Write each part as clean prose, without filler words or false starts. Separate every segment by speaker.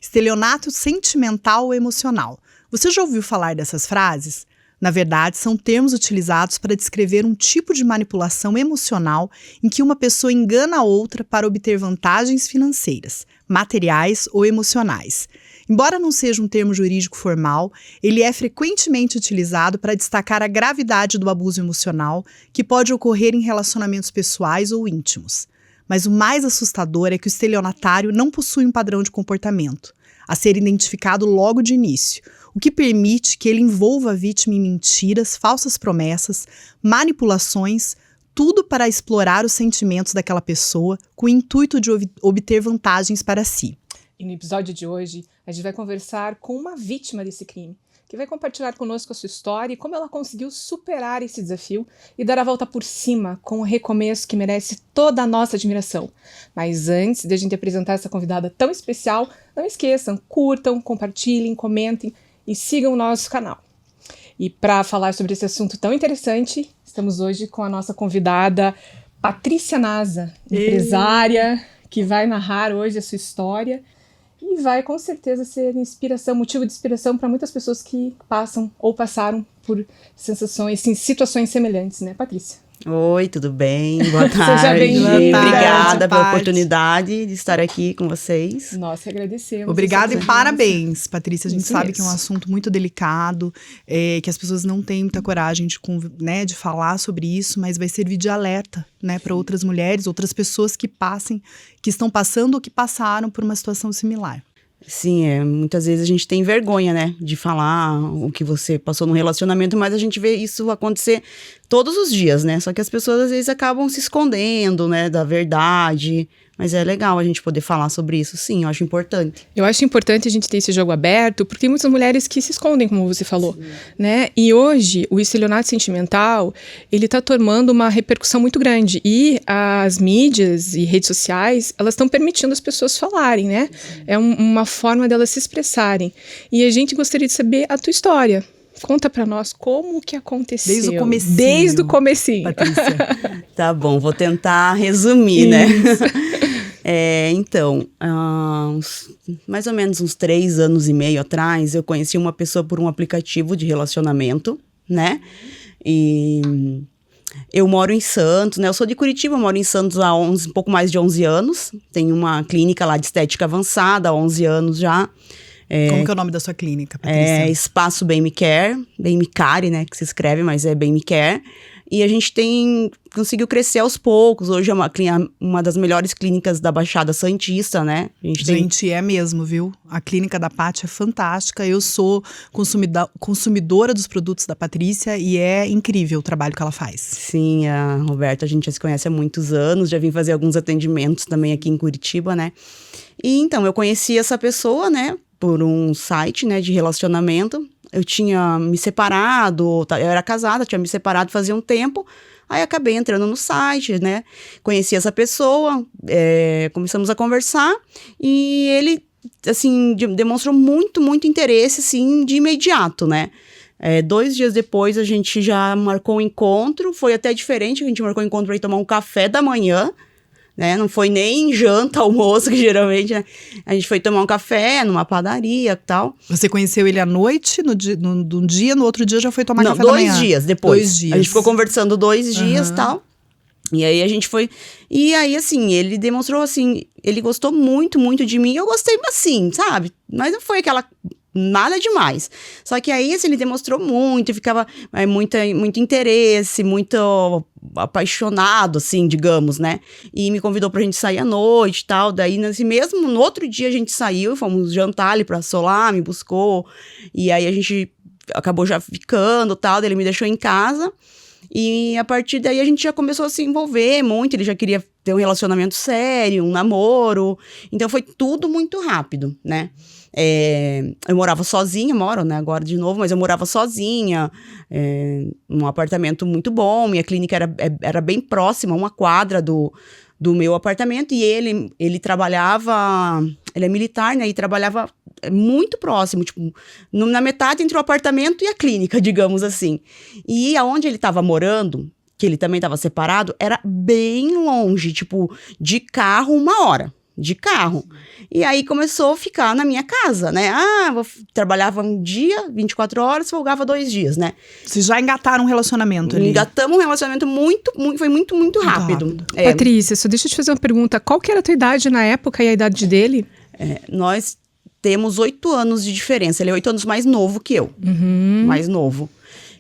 Speaker 1: Estelionato sentimental ou emocional. Você já ouviu falar dessas frases? Na verdade, são termos utilizados para descrever um tipo de manipulação emocional em que uma pessoa engana a outra para obter vantagens financeiras, materiais ou emocionais. Embora não seja um termo jurídico formal, ele é frequentemente utilizado para destacar a gravidade do abuso emocional que pode ocorrer em relacionamentos pessoais ou íntimos. Mas o mais assustador é que o estelionatário não possui um padrão de comportamento a ser identificado logo de início, o que permite que ele envolva a vítima em mentiras, falsas promessas, manipulações, tudo para explorar os sentimentos daquela pessoa com o intuito de obter vantagens para si.
Speaker 2: E no episódio de hoje, a gente vai conversar com uma vítima desse crime, que vai compartilhar conosco a sua história e como ela conseguiu superar esse desafio e dar a volta por cima com um recomeço que merece toda a nossa admiração. Mas antes de a gente apresentar essa convidada tão especial, não esqueçam, curtam, compartilhem, comentem e sigam o nosso canal. E para falar sobre esse assunto tão interessante, estamos hoje com a nossa convidada Patrícia Nasa, empresária, que vai narrar hoje a sua história e vai com certeza ser inspiração, motivo de inspiração para muitas pessoas que passam ou passaram por sensações, situações semelhantes, né, Patrícia?
Speaker 3: Oi, tudo bem? Boa tarde.
Speaker 2: Seja bem-vinda.
Speaker 3: Obrigada pela oportunidade de estar aqui com vocês.
Speaker 2: Nós que agradecemos.
Speaker 1: Obrigada e parabéns, Patrícia. A gente
Speaker 2: Isso
Speaker 1: sabe
Speaker 2: mesmo.
Speaker 1: que é um assunto muito delicado, que as pessoas não têm muita coragem de falar sobre isso, mas vai servir de alerta, né, para outras mulheres, outras pessoas que estão passando ou que passaram por uma situação similar.
Speaker 3: Sim, muitas vezes a gente tem vergonha, né, de falar o que você passou no relacionamento, mas a gente vê isso acontecer todos os dias, né, só que as pessoas às vezes acabam se escondendo, né, da verdade, mas é legal a gente poder falar sobre isso, sim, eu acho importante.
Speaker 2: Eu acho importante a gente ter esse jogo aberto, porque tem muitas mulheres que se escondem, como você falou, né? E hoje, o estelionato sentimental, ele tá tomando uma repercussão muito grande. E as mídias e redes sociais, elas estão permitindo as pessoas falarem, né? É uma forma delas se expressarem. E a gente gostaria de saber a tua história. Conta pra nós como que aconteceu.
Speaker 1: Desde o comecinho.
Speaker 2: Desde o comecinho.
Speaker 1: Patrícia.
Speaker 3: Tá bom, vou tentar resumir, né? Então, mais ou menos uns 3 anos e meio atrás, eu conheci uma pessoa por um aplicativo de relacionamento, né? E eu moro em Santos, né? Eu sou de Curitiba, moro em Santos há um pouco mais de 11 anos. Tenho uma clínica lá de estética avançada há 11 anos já.
Speaker 1: Como que é o nome da sua clínica, Patrícia?
Speaker 3: Espaço Bem Me Care, Bem Me Care, né, que se escreve, mas é Bem Me Care. E a gente conseguiu crescer aos poucos. Hoje é uma das melhores clínicas da Baixada Santista, né?
Speaker 1: Gente, é mesmo, viu? A clínica da Paty é fantástica. Eu sou consumidora dos produtos da Patrícia e é incrível o trabalho que ela faz.
Speaker 3: Sim, a Roberta, a gente já se conhece há muitos anos, já vim fazer alguns atendimentos também aqui em Curitiba, né? E então, eu conheci essa pessoa, né, por um site, né, de relacionamento. Eu tinha me separado, eu era casada, tinha me separado fazia um tempo, aí acabei entrando no site, né, conheci essa pessoa, começamos a conversar, e ele, assim, demonstrou muito, muito interesse, assim, de imediato, né. 2 dias depois a gente já marcou um encontro, foi até diferente, a gente marcou um encontro para ir tomar um café da manhã, né? Não foi nem janta, almoço, que geralmente, né? A gente foi tomar um café numa padaria e tal.
Speaker 1: Você conheceu ele à noite, no outro dia já foi tomar café da manhã?
Speaker 3: 2 dias depois.
Speaker 1: 2 dias.
Speaker 3: A gente ficou conversando 2 dias e tal. E aí a gente foi... E aí, assim, ele demonstrou, assim, ele gostou muito, muito de mim. Eu gostei, assim, sabe? Mas não foi aquela... Nada demais. Só que aí, assim, ele demonstrou muito, ficava muito interesse, muito apaixonado, assim, digamos, né? E me convidou pra gente sair à noite e tal. Daí, mesmo no outro dia a gente saiu, fomos jantar ali pra Solar, me buscou. E aí a gente acabou já ficando e tal, daí ele me deixou em casa. E a partir daí a gente já começou a se envolver muito, ele já queria ter um relacionamento sério, um namoro. Então foi tudo muito rápido, né? Eu morava sozinha, moro, né, agora de novo, mas eu morava sozinha, num apartamento muito bom, minha clínica era bem próxima, 1 quadra do meu apartamento, e ele trabalhava, ele é militar, né, e trabalhava muito próximo, tipo, na metade entre o apartamento e a clínica, digamos assim. E aonde ele estava morando, que ele também estava separado, era bem longe, tipo, de carro 1 hora. De carro. E aí começou a ficar na minha casa, né? Trabalhava um dia, 24 horas, folgava 2 dias, né?
Speaker 1: Vocês já engataram um relacionamento ali?
Speaker 3: Engatamos um relacionamento foi muito rápido.
Speaker 2: Patrícia, só deixa eu te fazer uma pergunta. Qual que era a tua idade na época e a idade dele?
Speaker 3: Nós temos 8 anos de diferença. Ele é 8 anos mais novo que eu. Mais novo.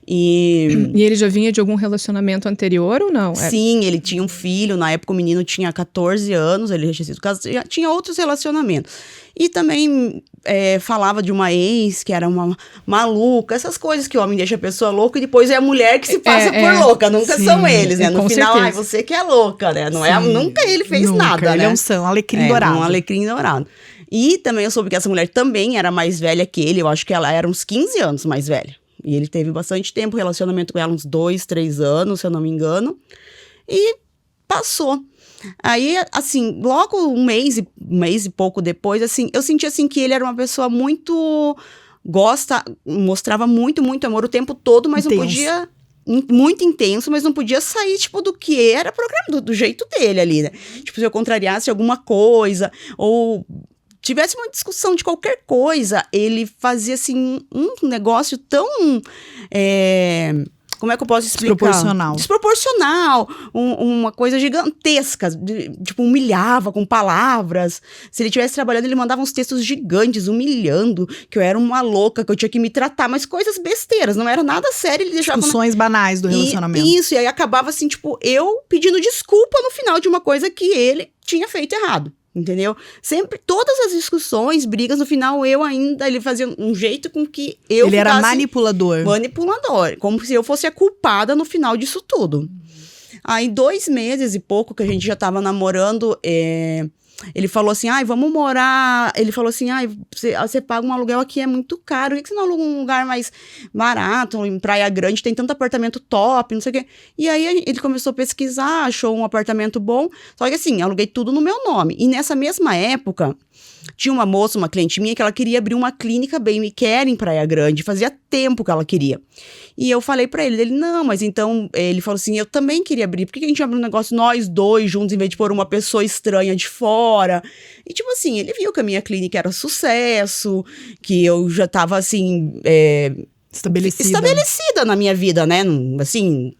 Speaker 3: E
Speaker 2: ele já vinha de algum relacionamento anterior ou não?
Speaker 3: Sim, ele tinha um filho, na época o menino tinha 14 anos, ele já tinha sido casado, já tinha outros relacionamentos. E também falava de uma ex que era uma maluca, essas coisas que o homem deixa a pessoa louca e depois é a mulher que se passa por louca, nunca são eles, né? No final, você que é louca, né? Não é, nunca ele fez nada,
Speaker 1: ele
Speaker 3: né?
Speaker 1: É um alecrim dourado.
Speaker 3: Um alecrim dourado. E também eu soube que essa mulher também era mais velha que ele, eu acho que ela era uns 15 anos mais velha. E ele teve bastante tempo, relacionamento com ela, uns 2, 3 anos, se eu não me engano. E passou. Aí, assim, logo um mês e pouco depois, assim, eu senti, assim, que ele era uma pessoa muito... mostrava muito amor o tempo todo, mas
Speaker 1: intenso.
Speaker 3: Não podia... Muito intenso, mas não podia sair, tipo, do que era programa, do jeito dele ali, né? Tipo, se eu contrariasse alguma coisa, ou... tivesse uma discussão de qualquer coisa, ele fazia, assim, um negócio tão... como é que eu posso explicar? Desproporcional. Uma coisa gigantesca. Tipo, humilhava com palavras. Se ele estivesse trabalhando, ele mandava uns textos gigantes, humilhando, que eu era uma louca, que eu tinha que me tratar. Mas coisas besteiras, não era nada sério. Ele deixava...
Speaker 1: Discussões banais do relacionamento.
Speaker 3: Isso, e aí acabava, assim, tipo, eu pedindo desculpa no final de uma coisa que ele tinha feito errado. Entendeu? Sempre, todas as discussões, brigas, no final, ele fazia um jeito com que eu
Speaker 1: Ele era manipulador.
Speaker 3: Manipulador, como se eu fosse a culpada no final disso tudo. Aí, 2 meses e pouco que a gente já tava namorando, ele falou assim, vamos morar... Ele falou assim, você paga um aluguel aqui, é muito caro, por que você não aluga um lugar mais barato, em Praia Grande, tem tanto apartamento top, não sei o quê. E aí, ele começou a pesquisar, achou um apartamento bom, só que assim, aluguei tudo no meu nome. E nessa mesma época, tinha uma moça, uma cliente minha, que ela queria abrir uma clínica bem me quer em Praia Grande, fazia tempo que ela queria. E eu falei pra ele, não, mas então, ele falou assim, eu também queria abrir, por que a gente abre um negócio nós dois juntos, em vez de pôr uma pessoa estranha de fora? E tipo assim, ele viu que a minha clínica era sucesso, que eu já tava assim, estabelecida na minha vida, né, assim...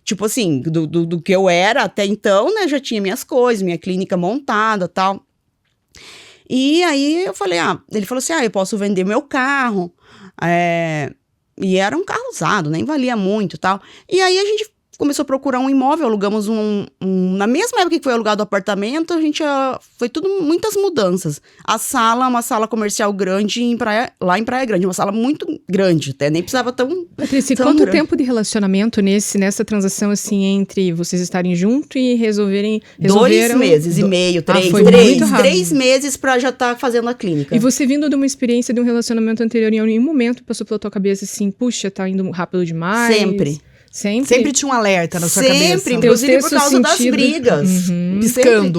Speaker 3: Tipo assim, do que eu era até então, né, já tinha minhas coisas, minha clínica montada e tal. E aí eu falei, ele falou assim, eu posso vender meu carro, e era um carro usado, nem valia muito e tal. E aí a gente começou a procurar um imóvel, alugamos na mesma época que foi alugado o apartamento, foi tudo muitas mudanças. A sala, uma sala comercial grande lá em Praia Grande, uma sala muito grande, até nem precisava tão...
Speaker 2: Patrícia, quanto tempo de relacionamento nessa transação, assim, entre vocês estarem juntos e resolveram...
Speaker 3: 2 meses e meio, 3 meses pra já estar fazendo a clínica.
Speaker 2: E você vindo de uma experiência de um relacionamento anterior, em nenhum momento passou pela tua cabeça assim, puxa, tá indo rápido demais?
Speaker 3: Sempre
Speaker 1: tinha um alerta na sua cabeça.
Speaker 3: Sempre, inclusive por causa das brigas.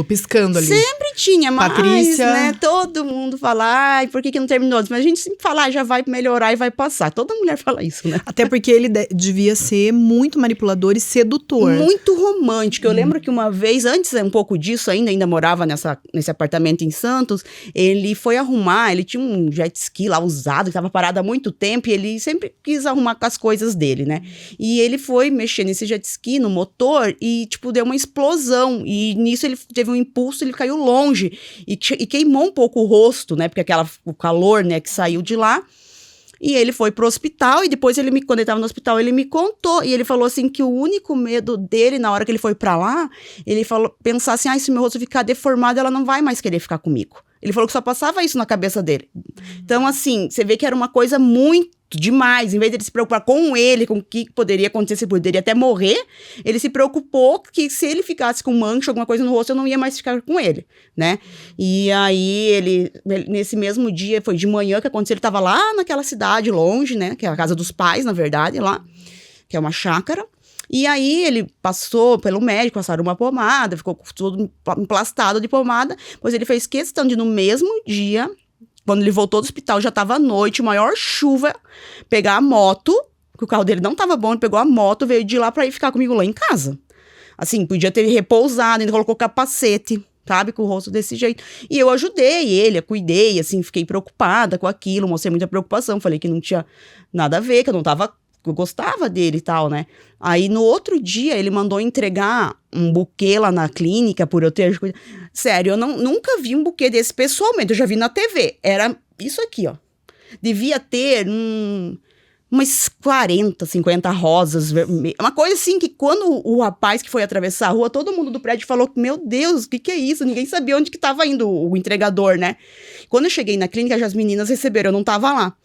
Speaker 1: Piscando ali.
Speaker 3: Sempre tinha, mas,
Speaker 1: Patrícia...
Speaker 3: né, todo mundo fala, por que não terminou? Mas a gente sempre fala, já vai melhorar e vai passar. Toda mulher fala isso, né?
Speaker 1: Até porque ele devia ser muito manipulador e sedutor.
Speaker 3: Muito romântico. Eu lembro que uma vez, antes um pouco disso, ainda morava nesse apartamento em Santos, ele foi arrumar, ele tinha um jet ski lá usado, que estava parado há muito tempo, e ele sempre quis arrumar com as coisas dele, né? E ele foi mexer nesse jet ski, no motor, e, tipo, deu uma explosão. E nisso ele teve um impulso, ele caiu longe. E queimou um pouco o rosto, né? Porque o calor, né, que saiu de lá. E ele foi pro hospital, e depois quando ele tava no hospital, ele me contou. E ele falou assim, que o único medo dele, na hora que ele foi pra lá, ele falou, pensar assim, se meu rosto ficar deformado, ela não vai mais querer ficar comigo. Ele falou que só passava isso na cabeça dele. Então, assim, você vê que era uma coisa muito demais. Em vez de ele se preocupar com ele, com o que poderia acontecer, se poderia até morrer, ele se preocupou que se ele ficasse com mancha, alguma coisa no rosto, eu não ia mais ficar com ele, né? E aí, ele nesse mesmo dia, foi de manhã que aconteceu, ele estava lá naquela cidade longe, né? Que é a casa dos pais, na verdade, lá, que é uma chácara. E aí, ele passou pelo médico, passaram uma pomada, ficou todo emplastado de pomada, pois ele fez questão de, no mesmo dia, quando ele voltou do hospital, já tava à noite, maior chuva, pegar a moto, que o carro dele não tava bom, ele pegou a moto, veio de lá pra ir ficar comigo lá em casa. Assim, podia ter repousado, ainda colocou capacete, sabe, com o rosto desse jeito. E eu ajudei ele, eu cuidei, assim, fiquei preocupada com aquilo, mostrei muita preocupação, falei que não tinha nada a ver, que eu gostava dele e tal, né? Aí, no outro dia, ele mandou entregar um buquê lá na clínica, por eu ter... Sério, eu nunca vi um buquê desse pessoalmente, eu já vi na TV. Era isso aqui, ó. Devia ter umas 40, 50 rosas vermelhas. Uma coisa assim que quando o rapaz que foi atravessar a rua, todo mundo do prédio falou, meu Deus, o que é isso? Ninguém sabia onde que tava indo o entregador, né? Quando eu cheguei na clínica, já as meninas receberam, eu não tava lá.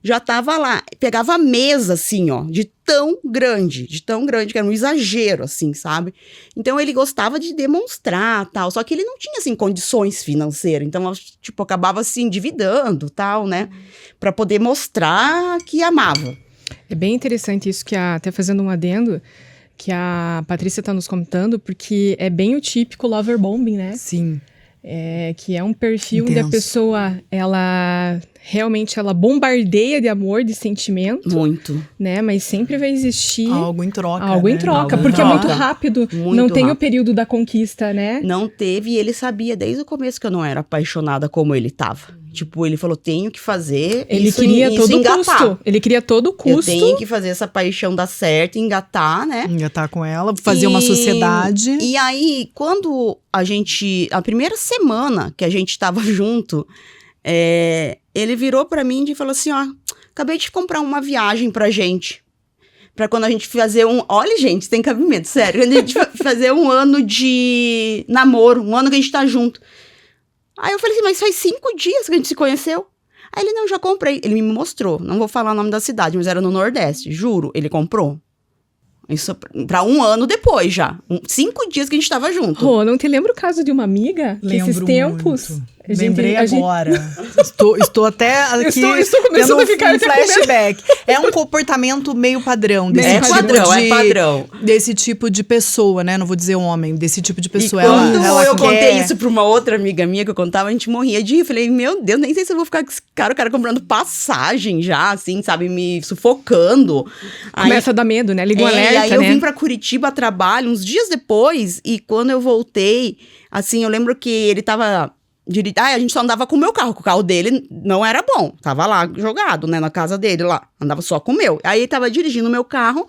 Speaker 3: Já tava lá, pegava a mesa, assim, ó, de tão grande, que era um exagero, assim, sabe? Então, ele gostava de demonstrar, tal, só que ele não tinha, assim, condições financeiras, então, tipo, acabava se endividando, tal, né? Pra poder mostrar que amava.
Speaker 2: É bem interessante isso que até fazendo um adendo, que a Patrícia tá nos contando, porque é bem o típico lover bombing, né?
Speaker 1: Sim.
Speaker 2: Que é um perfil onde a
Speaker 1: Intenso.
Speaker 2: pessoa, ela realmente bombardeia de amor, de sentimento.
Speaker 3: Muito.
Speaker 2: Né? Mas sempre vai existir
Speaker 1: Algo em troca,
Speaker 2: algo em
Speaker 1: né?
Speaker 2: troca,
Speaker 3: Algo em
Speaker 2: porque
Speaker 3: troca.
Speaker 2: é muito rápido.
Speaker 3: Muito
Speaker 2: não tem
Speaker 3: rápido.
Speaker 2: o período da conquista, né?
Speaker 3: Não teve, e ele sabia desde o começo que eu não era apaixonada como ele tava. Tipo, ele falou, tenho que fazer
Speaker 2: Ele
Speaker 3: isso,
Speaker 2: queria
Speaker 3: isso
Speaker 2: todo o
Speaker 3: engatar.
Speaker 2: custo. Ele queria todo o
Speaker 3: Eu
Speaker 2: custo.
Speaker 3: tenho que fazer essa paixão dar certo, engatar, né?
Speaker 1: Engatar com ela, fazer uma sociedade.
Speaker 3: E aí, quando a primeira semana que a gente tava junto, ele virou pra mim e falou assim, ó, acabei de comprar uma viagem pra gente. Pra quando a gente fazer olha, gente, tem cabimento, sério. Quando a gente fazer um ano de namoro, um ano que a gente tá junto. Aí eu falei assim, mas faz 5 dias que a gente se conheceu. Aí ele, não, já comprei. Ele me mostrou, não vou falar o nome da cidade, mas era no Nordeste, juro, ele comprou. Isso pra 1 ano depois já. 5 dias que a gente tava junto.
Speaker 2: Rô, não te lembra o caso de uma amiga? Que esses
Speaker 1: Lembro
Speaker 2: tempos.
Speaker 1: muito.
Speaker 2: a gente-
Speaker 1: Lembrei
Speaker 2: a gente-
Speaker 1: agora. Estou até aqui
Speaker 2: Estou começando
Speaker 1: tendo
Speaker 2: a ficar
Speaker 1: um
Speaker 2: até com medo.
Speaker 1: flashback. É um comportamento meio padrão. Desse
Speaker 3: É
Speaker 1: tipo
Speaker 3: padrão,
Speaker 1: de,
Speaker 3: é padrão.
Speaker 1: Desse tipo de pessoa, né? Não vou dizer homem. Desse tipo de pessoa.
Speaker 3: E quando
Speaker 1: ela
Speaker 3: eu
Speaker 1: quer...
Speaker 3: contei isso pra uma outra amiga minha que eu contava, a gente morria de rir. Eu falei, meu Deus, nem sei se eu vou ficar com esse cara, o cara comprando passagem já, assim, sabe, me sufocando. Aí,
Speaker 2: Começa a dar medo, né? Liga um
Speaker 3: e
Speaker 2: alerta,
Speaker 3: aí eu
Speaker 2: né?
Speaker 3: vim pra Curitiba a trabalho uns dias depois, e quando eu voltei, assim, eu lembro que ele tava... a gente só andava com o meu carro, que o carro dele não era bom. Tava lá jogado, né, na casa dele lá. Andava só com o meu. Aí ele tava dirigindo o meu carro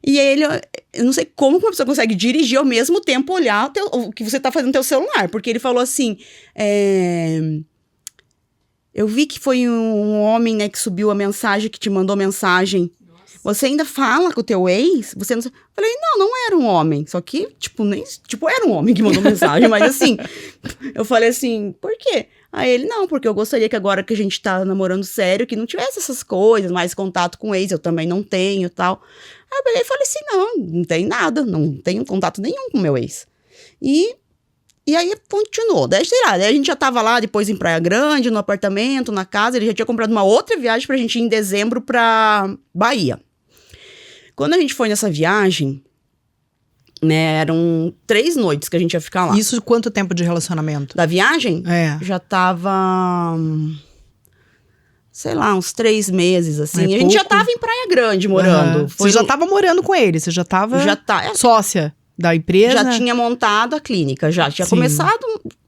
Speaker 3: e ele... Eu não sei como uma pessoa consegue dirigir ao mesmo tempo olhar o que você tá fazendo no teu celular. Porque ele falou assim... Eu vi que foi um homem, né, que subiu a mensagem, que te mandou mensagem. Você ainda fala com o teu ex? Você não... Falei, não era um homem. Só que, era um homem que mandou mensagem. Mas assim, eu falei assim, por quê? Aí ele, não, porque eu gostaria que agora que a gente tá namorando sério, que não tivesse essas coisas, mais contato com o ex, eu também não tenho e tal. Aí eu peguei e falei assim, não tem nada, não tenho contato nenhum com o meu ex. E aí continuou. Daí, sei lá, daí a gente já tava lá depois em Praia Grande, no apartamento, na casa. Ele já tinha comprado uma outra viagem pra gente ir em dezembro pra Bahia. Quando a gente foi nessa viagem, né, eram 3 noites que a gente ia ficar lá.
Speaker 1: Isso quanto tempo de relacionamento?
Speaker 3: Da viagem,
Speaker 1: É.
Speaker 3: já tava, sei lá, uns 3 meses, assim.
Speaker 1: É
Speaker 3: E a gente já
Speaker 1: pouco.
Speaker 3: tava em Praia Grande morando.
Speaker 1: Aham.
Speaker 3: Foi
Speaker 1: Você já
Speaker 3: no-
Speaker 1: tava morando com ele, você já tava
Speaker 3: Já tá,
Speaker 1: sócia da empresa.
Speaker 3: já tinha montado a clínica, já tinha
Speaker 1: Sim.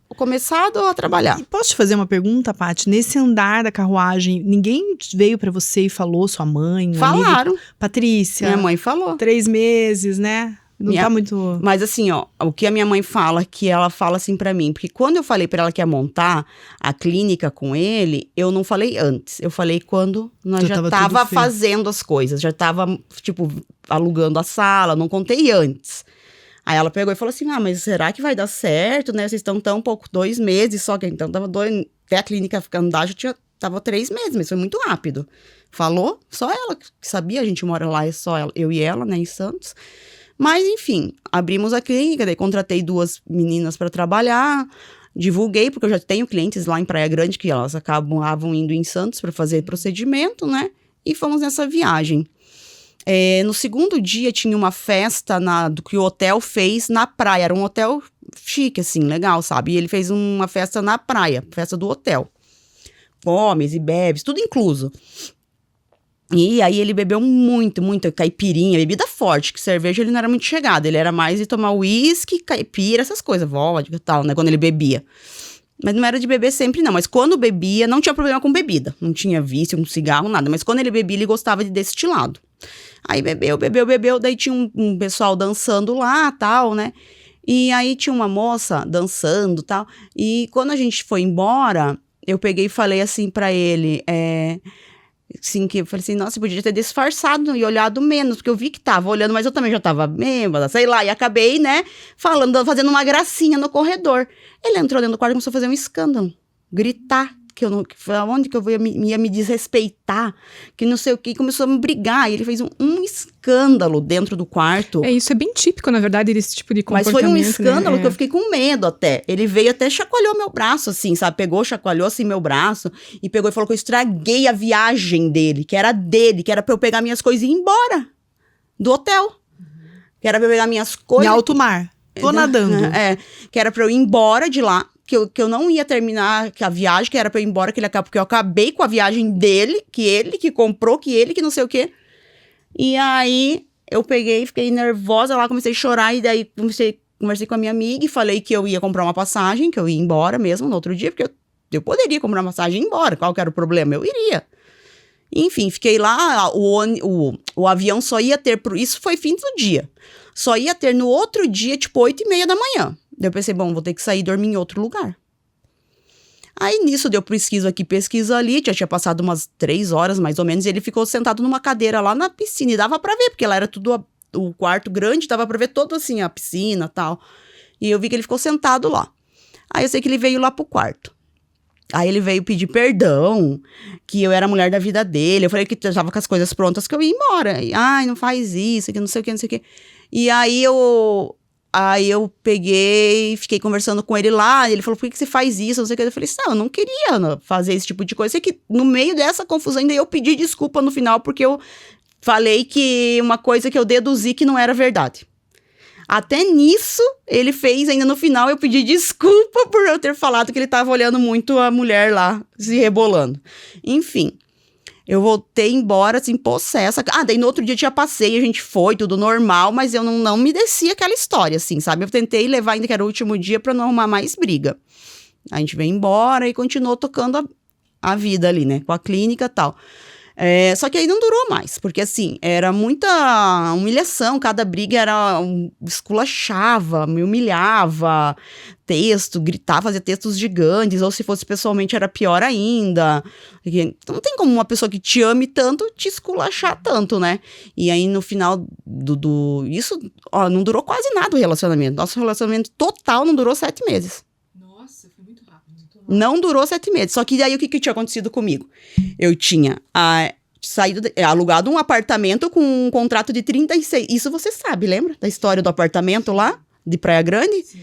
Speaker 3: começado a trabalhar.
Speaker 1: E posso te fazer uma pergunta, Paty? Nesse andar da carruagem, ninguém veio pra você e falou, sua mãe, um amigo?
Speaker 3: Falaram,
Speaker 1: Patrícia,
Speaker 3: minha mãe falou.
Speaker 1: 3 meses, né? Não
Speaker 3: Minha-
Speaker 1: tá muito...
Speaker 3: Mas assim, ó, o que a minha mãe fala, que ela fala assim pra mim, porque quando eu falei pra ela que ia montar a clínica com ele, eu não falei antes, eu falei quando nós
Speaker 1: Já
Speaker 3: já
Speaker 1: tava
Speaker 3: tava
Speaker 1: tudo feito.
Speaker 3: fazendo as coisas, já tava, tipo, alugando a sala, não contei antes. Aí ela pegou e falou assim, mas será que vai dar certo, né, vocês estão tão pouco, 2 meses só, que então tava até a clínica andar, tava 3 meses, mas foi muito rápido. Falou, só ela que sabia, a gente mora lá, é só eu e ela, né, em Santos. Mas, enfim, abrimos a clínica, daí contratei 2 meninas para trabalhar, divulguei, porque eu já tenho clientes lá em Praia Grande, que elas acabavam indo em Santos para fazer procedimento, né? E fomos nessa viagem. No segundo dia, tinha uma festa do que o hotel fez na praia. Era um hotel chique, assim, legal, sabe? E ele fez uma festa na praia, festa do hotel. comes e bebes, tudo incluso. E aí ele bebeu muito caipirinha, bebida forte, que cerveja ele não era muito chegado, ele era mais de tomar uísque, caipira, essas coisas, vodka e tal, né, quando ele bebia. Mas não era de beber sempre não, mas quando bebia, não tinha problema com bebida, não tinha vício, um cigarro, nada, mas quando ele bebia, ele gostava de destilado. Aí bebeu, daí tinha um pessoal dançando lá, tal, né, e aí tinha uma moça dançando, tal, e quando a gente foi embora, eu peguei e falei assim pra ele, assim, que eu falei assim, nossa, eu podia ter disfarçado e olhado menos, porque eu vi que tava olhando, mas eu também já tava bêbada, sei lá, e acabei, né, fazendo uma gracinha no corredor. Ele entrou dentro do quarto e começou a fazer um escândalo, gritar, onde que eu ia me desrespeitar, que não sei o que, e começou a me brigar, e ele fez um escândalo dentro do quarto.
Speaker 2: Isso é bem típico, na verdade, desse tipo de
Speaker 3: Mas
Speaker 2: comportamento.
Speaker 3: foi um escândalo,
Speaker 2: né?
Speaker 3: que eu fiquei com medo até. Ele veio até chacoalhou meu braço, assim, sabe? Chacoalhou assim meu braço e pegou e falou que eu estraguei a viagem dele, que era pra eu pegar minhas coisas e ir embora do hotel. Que era pra eu pegar minhas coisas.
Speaker 1: Em alto mar. Tô nadando.
Speaker 3: Que era pra eu ir embora de lá, que eu não ia terminar a viagem, que era pra eu ir embora, porque eu acabei com a viagem dele, que ele que comprou, que ele que não sei o quê. E aí eu peguei, fiquei nervosa lá, comecei a chorar, e daí conversei com a minha amiga e falei que eu ia comprar uma passagem, que eu ia embora mesmo no outro dia, porque eu poderia comprar uma passagem e ir embora, qual que era o problema? Eu iria. Enfim, fiquei lá, o avião só ia ter, isso foi fim do dia, só ia ter no outro dia, tipo 8h30 da manhã. Daí eu pensei, bom, vou ter que sair e dormir em outro lugar. Aí nisso deu pesquisa aqui, pesquisa ali, já tinha passado umas 3 horas mais ou menos, e ele ficou sentado numa cadeira lá na piscina, e dava pra ver, porque lá era tudo, o quarto grande, dava pra ver todo assim, a piscina e tal. E eu vi que ele ficou sentado lá. Aí eu sei que ele veio lá pro quarto. Aí ele veio pedir perdão, que eu era a mulher da vida dele. Eu falei que eu tava com as coisas prontas, que eu ia embora. E, ai, não faz isso, que não sei o que, não sei o que. E aí eu peguei, fiquei conversando com ele lá, ele falou, por que você faz isso, não sei o que. Eu falei, não, eu não queria fazer esse tipo de coisa. Sei que no meio dessa confusão ainda eu pedi desculpa no final, porque eu falei que uma coisa que eu deduzi que não era verdade. Até nisso, ele fez, ainda no final, eu pedi desculpa por eu ter falado que ele tava olhando muito a mulher lá, se rebolando. Enfim, eu voltei embora, assim, possessa. Daí no outro dia tinha passeio, a gente foi, tudo normal, mas eu não me descia aquela história, assim, sabe? Eu tentei levar ainda que era o último dia pra não arrumar mais briga. A gente veio embora e continuou tocando a vida ali, né? Com a clínica e tal. Só que aí não durou mais, porque assim, era muita humilhação, cada briga era esculachava, me humilhava, gritava, fazia textos gigantes, ou se fosse pessoalmente era pior ainda. Não tem como uma pessoa que te ame tanto te esculachar tanto, né? E aí no final isso, não durou quase nada o relacionamento. Nosso relacionamento total não durou 7 meses.
Speaker 2: Nossa, foi muito rápido.
Speaker 3: Não durou 7 meses. Só que daí o que tinha acontecido comigo? Eu tinha alugado um apartamento com um contrato de 36. Isso você sabe, lembra? Da história do apartamento lá, de Praia Grande? Sim.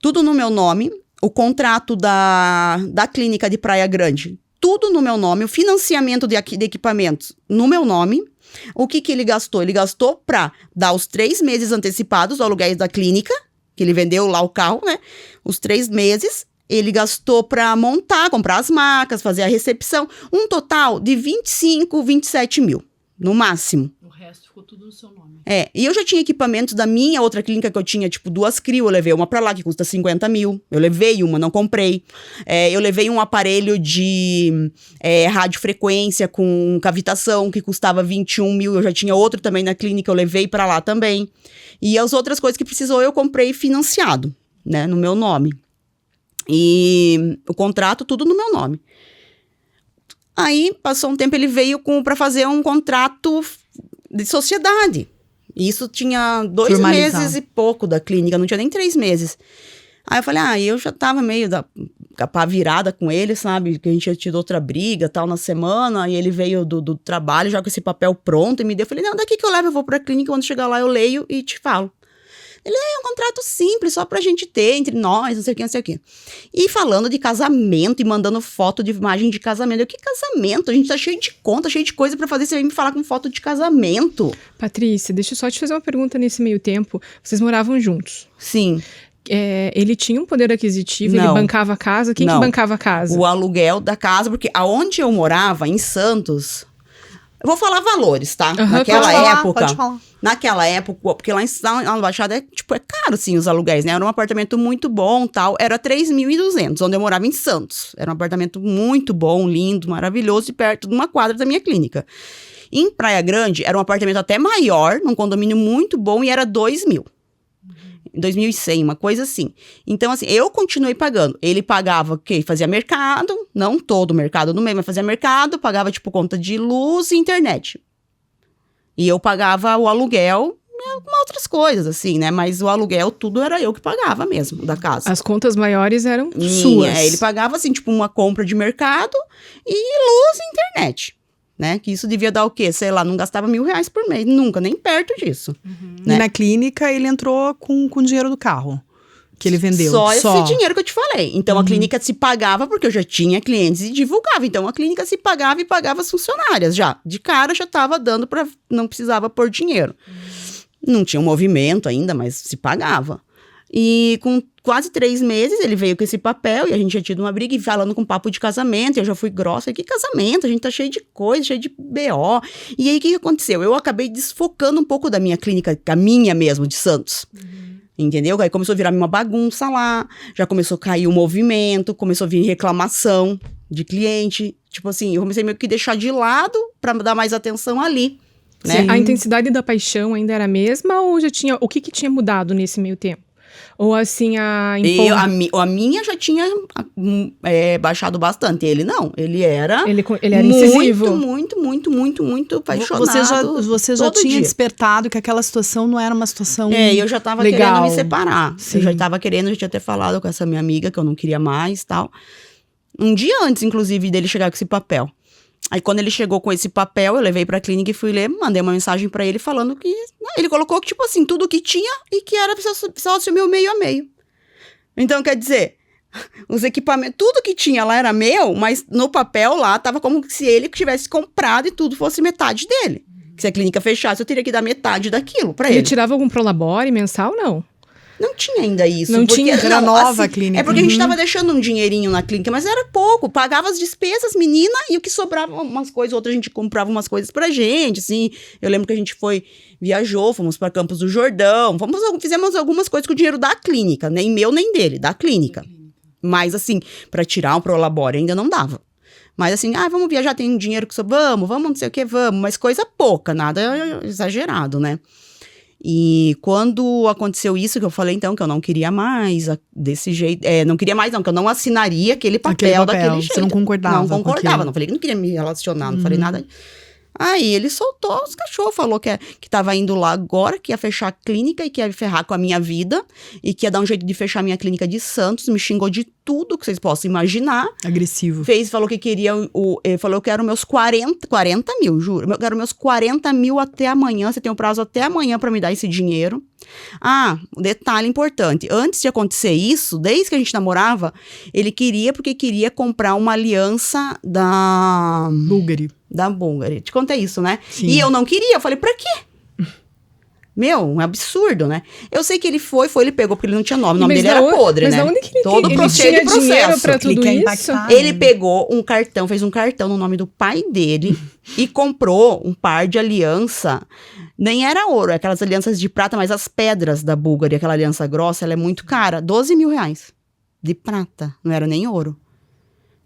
Speaker 3: Tudo no meu nome. O contrato da clínica de Praia Grande, tudo no meu nome. O financiamento de equipamentos no meu nome. O que ele gastou? Ele gastou pra dar os 3 meses antecipados do aluguel da clínica, que ele vendeu lá o carro, né? Os 3 meses. Ele gastou para comprar as macas, fazer a recepção. Um total de 25, 27 mil, no máximo.
Speaker 1: O resto ficou tudo no seu nome.
Speaker 3: E eu já tinha equipamentos da minha outra clínica que eu tinha, tipo, 2 CRIO. Eu levei uma pra lá, que custa 50 mil. Eu levei uma, não comprei. Eu levei um aparelho de radiofrequência com cavitação, que custava 21 mil. Eu já tinha outro também na clínica, eu levei pra lá também. E as outras coisas que precisou, eu comprei financiado, né, no meu nome. E o contrato, tudo no meu nome. Aí, passou um tempo, ele veio para fazer um contrato de sociedade. Isso tinha 2 meses e pouco da clínica, não tinha nem 3 meses. Aí eu falei, eu já tava meio pá virada com ele, sabe? Que a gente tinha tido outra briga, tal, na semana. E ele veio do trabalho já com esse papel pronto e me deu. Eu falei, não, daqui que eu levo, eu vou pra clínica, quando chegar lá eu leio e te falo. Ele um contrato simples, só pra gente ter entre nós, não sei o que, não sei o que. E falando de casamento e mandando foto de imagem de casamento. Eu, que casamento? A gente tá cheio de conta, cheio de coisa pra fazer. Você vem me falar com foto de casamento.
Speaker 2: Patrícia, deixa eu só te fazer uma pergunta nesse meio tempo. Vocês moravam juntos?
Speaker 3: Sim.
Speaker 2: ele tinha um poder aquisitivo, ele
Speaker 3: Não.
Speaker 2: bancava a casa? Quem que
Speaker 3: Não.
Speaker 2: bancava a casa?
Speaker 3: O aluguel da casa, porque aonde eu morava, em Santos... Eu vou falar valores, tá?
Speaker 2: Aham,
Speaker 3: Naquela
Speaker 2: pode
Speaker 1: falar,
Speaker 3: época...
Speaker 1: pode falar.
Speaker 3: Naquela época, porque lá na Baixada é caro, assim, os aluguéis, né? Era um apartamento muito bom, tal. Era 3.200, onde eu morava em Santos. Era um apartamento muito bom, lindo, maravilhoso, e perto de uma quadra da minha clínica. Em Praia Grande, era um apartamento até maior, num condomínio muito bom, e era 2.000. 2.100, uma coisa assim. Então, assim, eu continuei pagando. Ele pagava, fazia mercado, não todo o mercado no meio, mas fazia mercado, pagava, tipo, conta de luz e internet. E eu pagava o aluguel, outras coisas, assim, né? Mas o aluguel, tudo era eu que pagava mesmo, da casa.
Speaker 2: As contas maiores eram
Speaker 3: Minha,
Speaker 2: suas.
Speaker 3: ele pagava, assim, tipo, uma compra de mercado e luz e internet. Né? Que isso devia dar o quê? Sei lá, não gastava R$1.000 por mês. Nunca, nem perto disso. Né?
Speaker 1: E na clínica ele entrou com o dinheiro do carro que ele vendeu.
Speaker 3: Só esse dinheiro que eu te falei. Então, a clínica se pagava porque eu já tinha clientes e divulgava. Então, a clínica se pagava e pagava as funcionárias já. De cara, já estava dando para... Não precisava pôr dinheiro. Não tinha um movimento ainda, mas se pagava. E com quase 3 meses, ele veio com esse papel, e a gente tinha tido uma briga, e falando com papo de casamento, e eu já fui grossa, que casamento? A gente tá cheio de coisa, cheio de BO. E aí, o que aconteceu? Eu acabei desfocando um pouco da minha clínica, a minha mesmo, de Santos. Entendeu? Aí começou a virar uma bagunça lá, já começou a cair o movimento, começou a vir reclamação de cliente. Tipo assim, eu comecei meio que deixar de lado para dar mais atenção ali. Né?
Speaker 2: A intensidade da paixão ainda era a mesma, ou já tinha... O que tinha mudado nesse meio tempo? Ou assim, a
Speaker 3: minha já tinha baixado bastante. Ele não. Ele era
Speaker 2: era incisivo.
Speaker 3: muito apaixonado.
Speaker 1: Você já tinha despertado que aquela situação não era uma situação
Speaker 3: eu já tava
Speaker 1: legal.
Speaker 3: querendo me separar.
Speaker 1: Sim.
Speaker 3: Eu já tava querendo, eu já tinha até falado com essa minha amiga que eu não queria mais e tal. Um dia antes, inclusive, dele chegar com esse papel. Aí, quando ele chegou com esse papel, eu levei pra clínica e fui ler, mandei uma mensagem pra ele falando que... Ele colocou que, tipo assim, tudo que tinha e que era sócio meu meio a meio. Então, quer dizer, os equipamentos, tudo que tinha lá era meu, mas no papel lá tava como se ele tivesse comprado e tudo fosse metade dele. Que se a clínica fechasse, eu teria que dar metade daquilo pra ele.
Speaker 2: Ele tirava algum prolabore mensal, não?
Speaker 3: Não tinha ainda isso.
Speaker 2: Não tinha,
Speaker 1: era nova a clínica.
Speaker 3: É porque a gente tava deixando um dinheirinho na clínica, mas era pouco. Pagava as despesas, menina, e o que sobrava umas coisas, outra a gente comprava umas coisas pra gente, assim. Eu lembro que a gente viajou, fomos pra Campos do Jordão, fizemos algumas coisas com o dinheiro da clínica, nem meu nem dele, da clínica. Mas assim, pra tirar um prolabore ainda não dava. Mas assim, vamos viajar, tem um dinheiro que sobrou, vamos não sei o que, vamos. Mas coisa pouca, nada exagerado, né? E quando aconteceu isso, que eu falei, então, que eu não queria mais desse jeito. Não queria mais, não, que eu não assinaria aquele papel daquele jeito.
Speaker 1: Você não concordava?
Speaker 3: Não concordava, não falei que não queria me relacionar, não falei nada. Aí ele soltou os cachorros, falou que tava indo lá agora, que ia fechar a clínica e que ia ferrar com a minha vida, e que ia dar um jeito de fechar a minha clínica de Santos, me xingou de tudo que vocês possam imaginar.
Speaker 1: Agressivo.
Speaker 3: Falou que queria, ele falou que eu quero meus 40 mil, juro, eu quero meus 40 mil até amanhã, você tem um prazo até amanhã pra me dar esse dinheiro. Um detalhe importante, antes de acontecer isso, desde que a gente namorava, ele porque queria comprar uma aliança da Bulgari. Te contei isso, né?
Speaker 1: Sim.
Speaker 3: E eu não queria, eu falei, pra quê? Meu, um absurdo, né? Eu sei que ele ele pegou, porque ele não tinha nome, o nome dele era podre, né?
Speaker 2: Mas onde que ele
Speaker 3: Todo
Speaker 2: tinha dinheiro pra tudo isso?
Speaker 3: Ele pegou um cartão, fez um cartão no nome do pai dele e comprou um par de aliança. Nem era ouro, é aquelas alianças de prata, mas as pedras da Bulgari, aquela aliança grossa, ela é muito cara. R$12.000 de prata, não era nem ouro.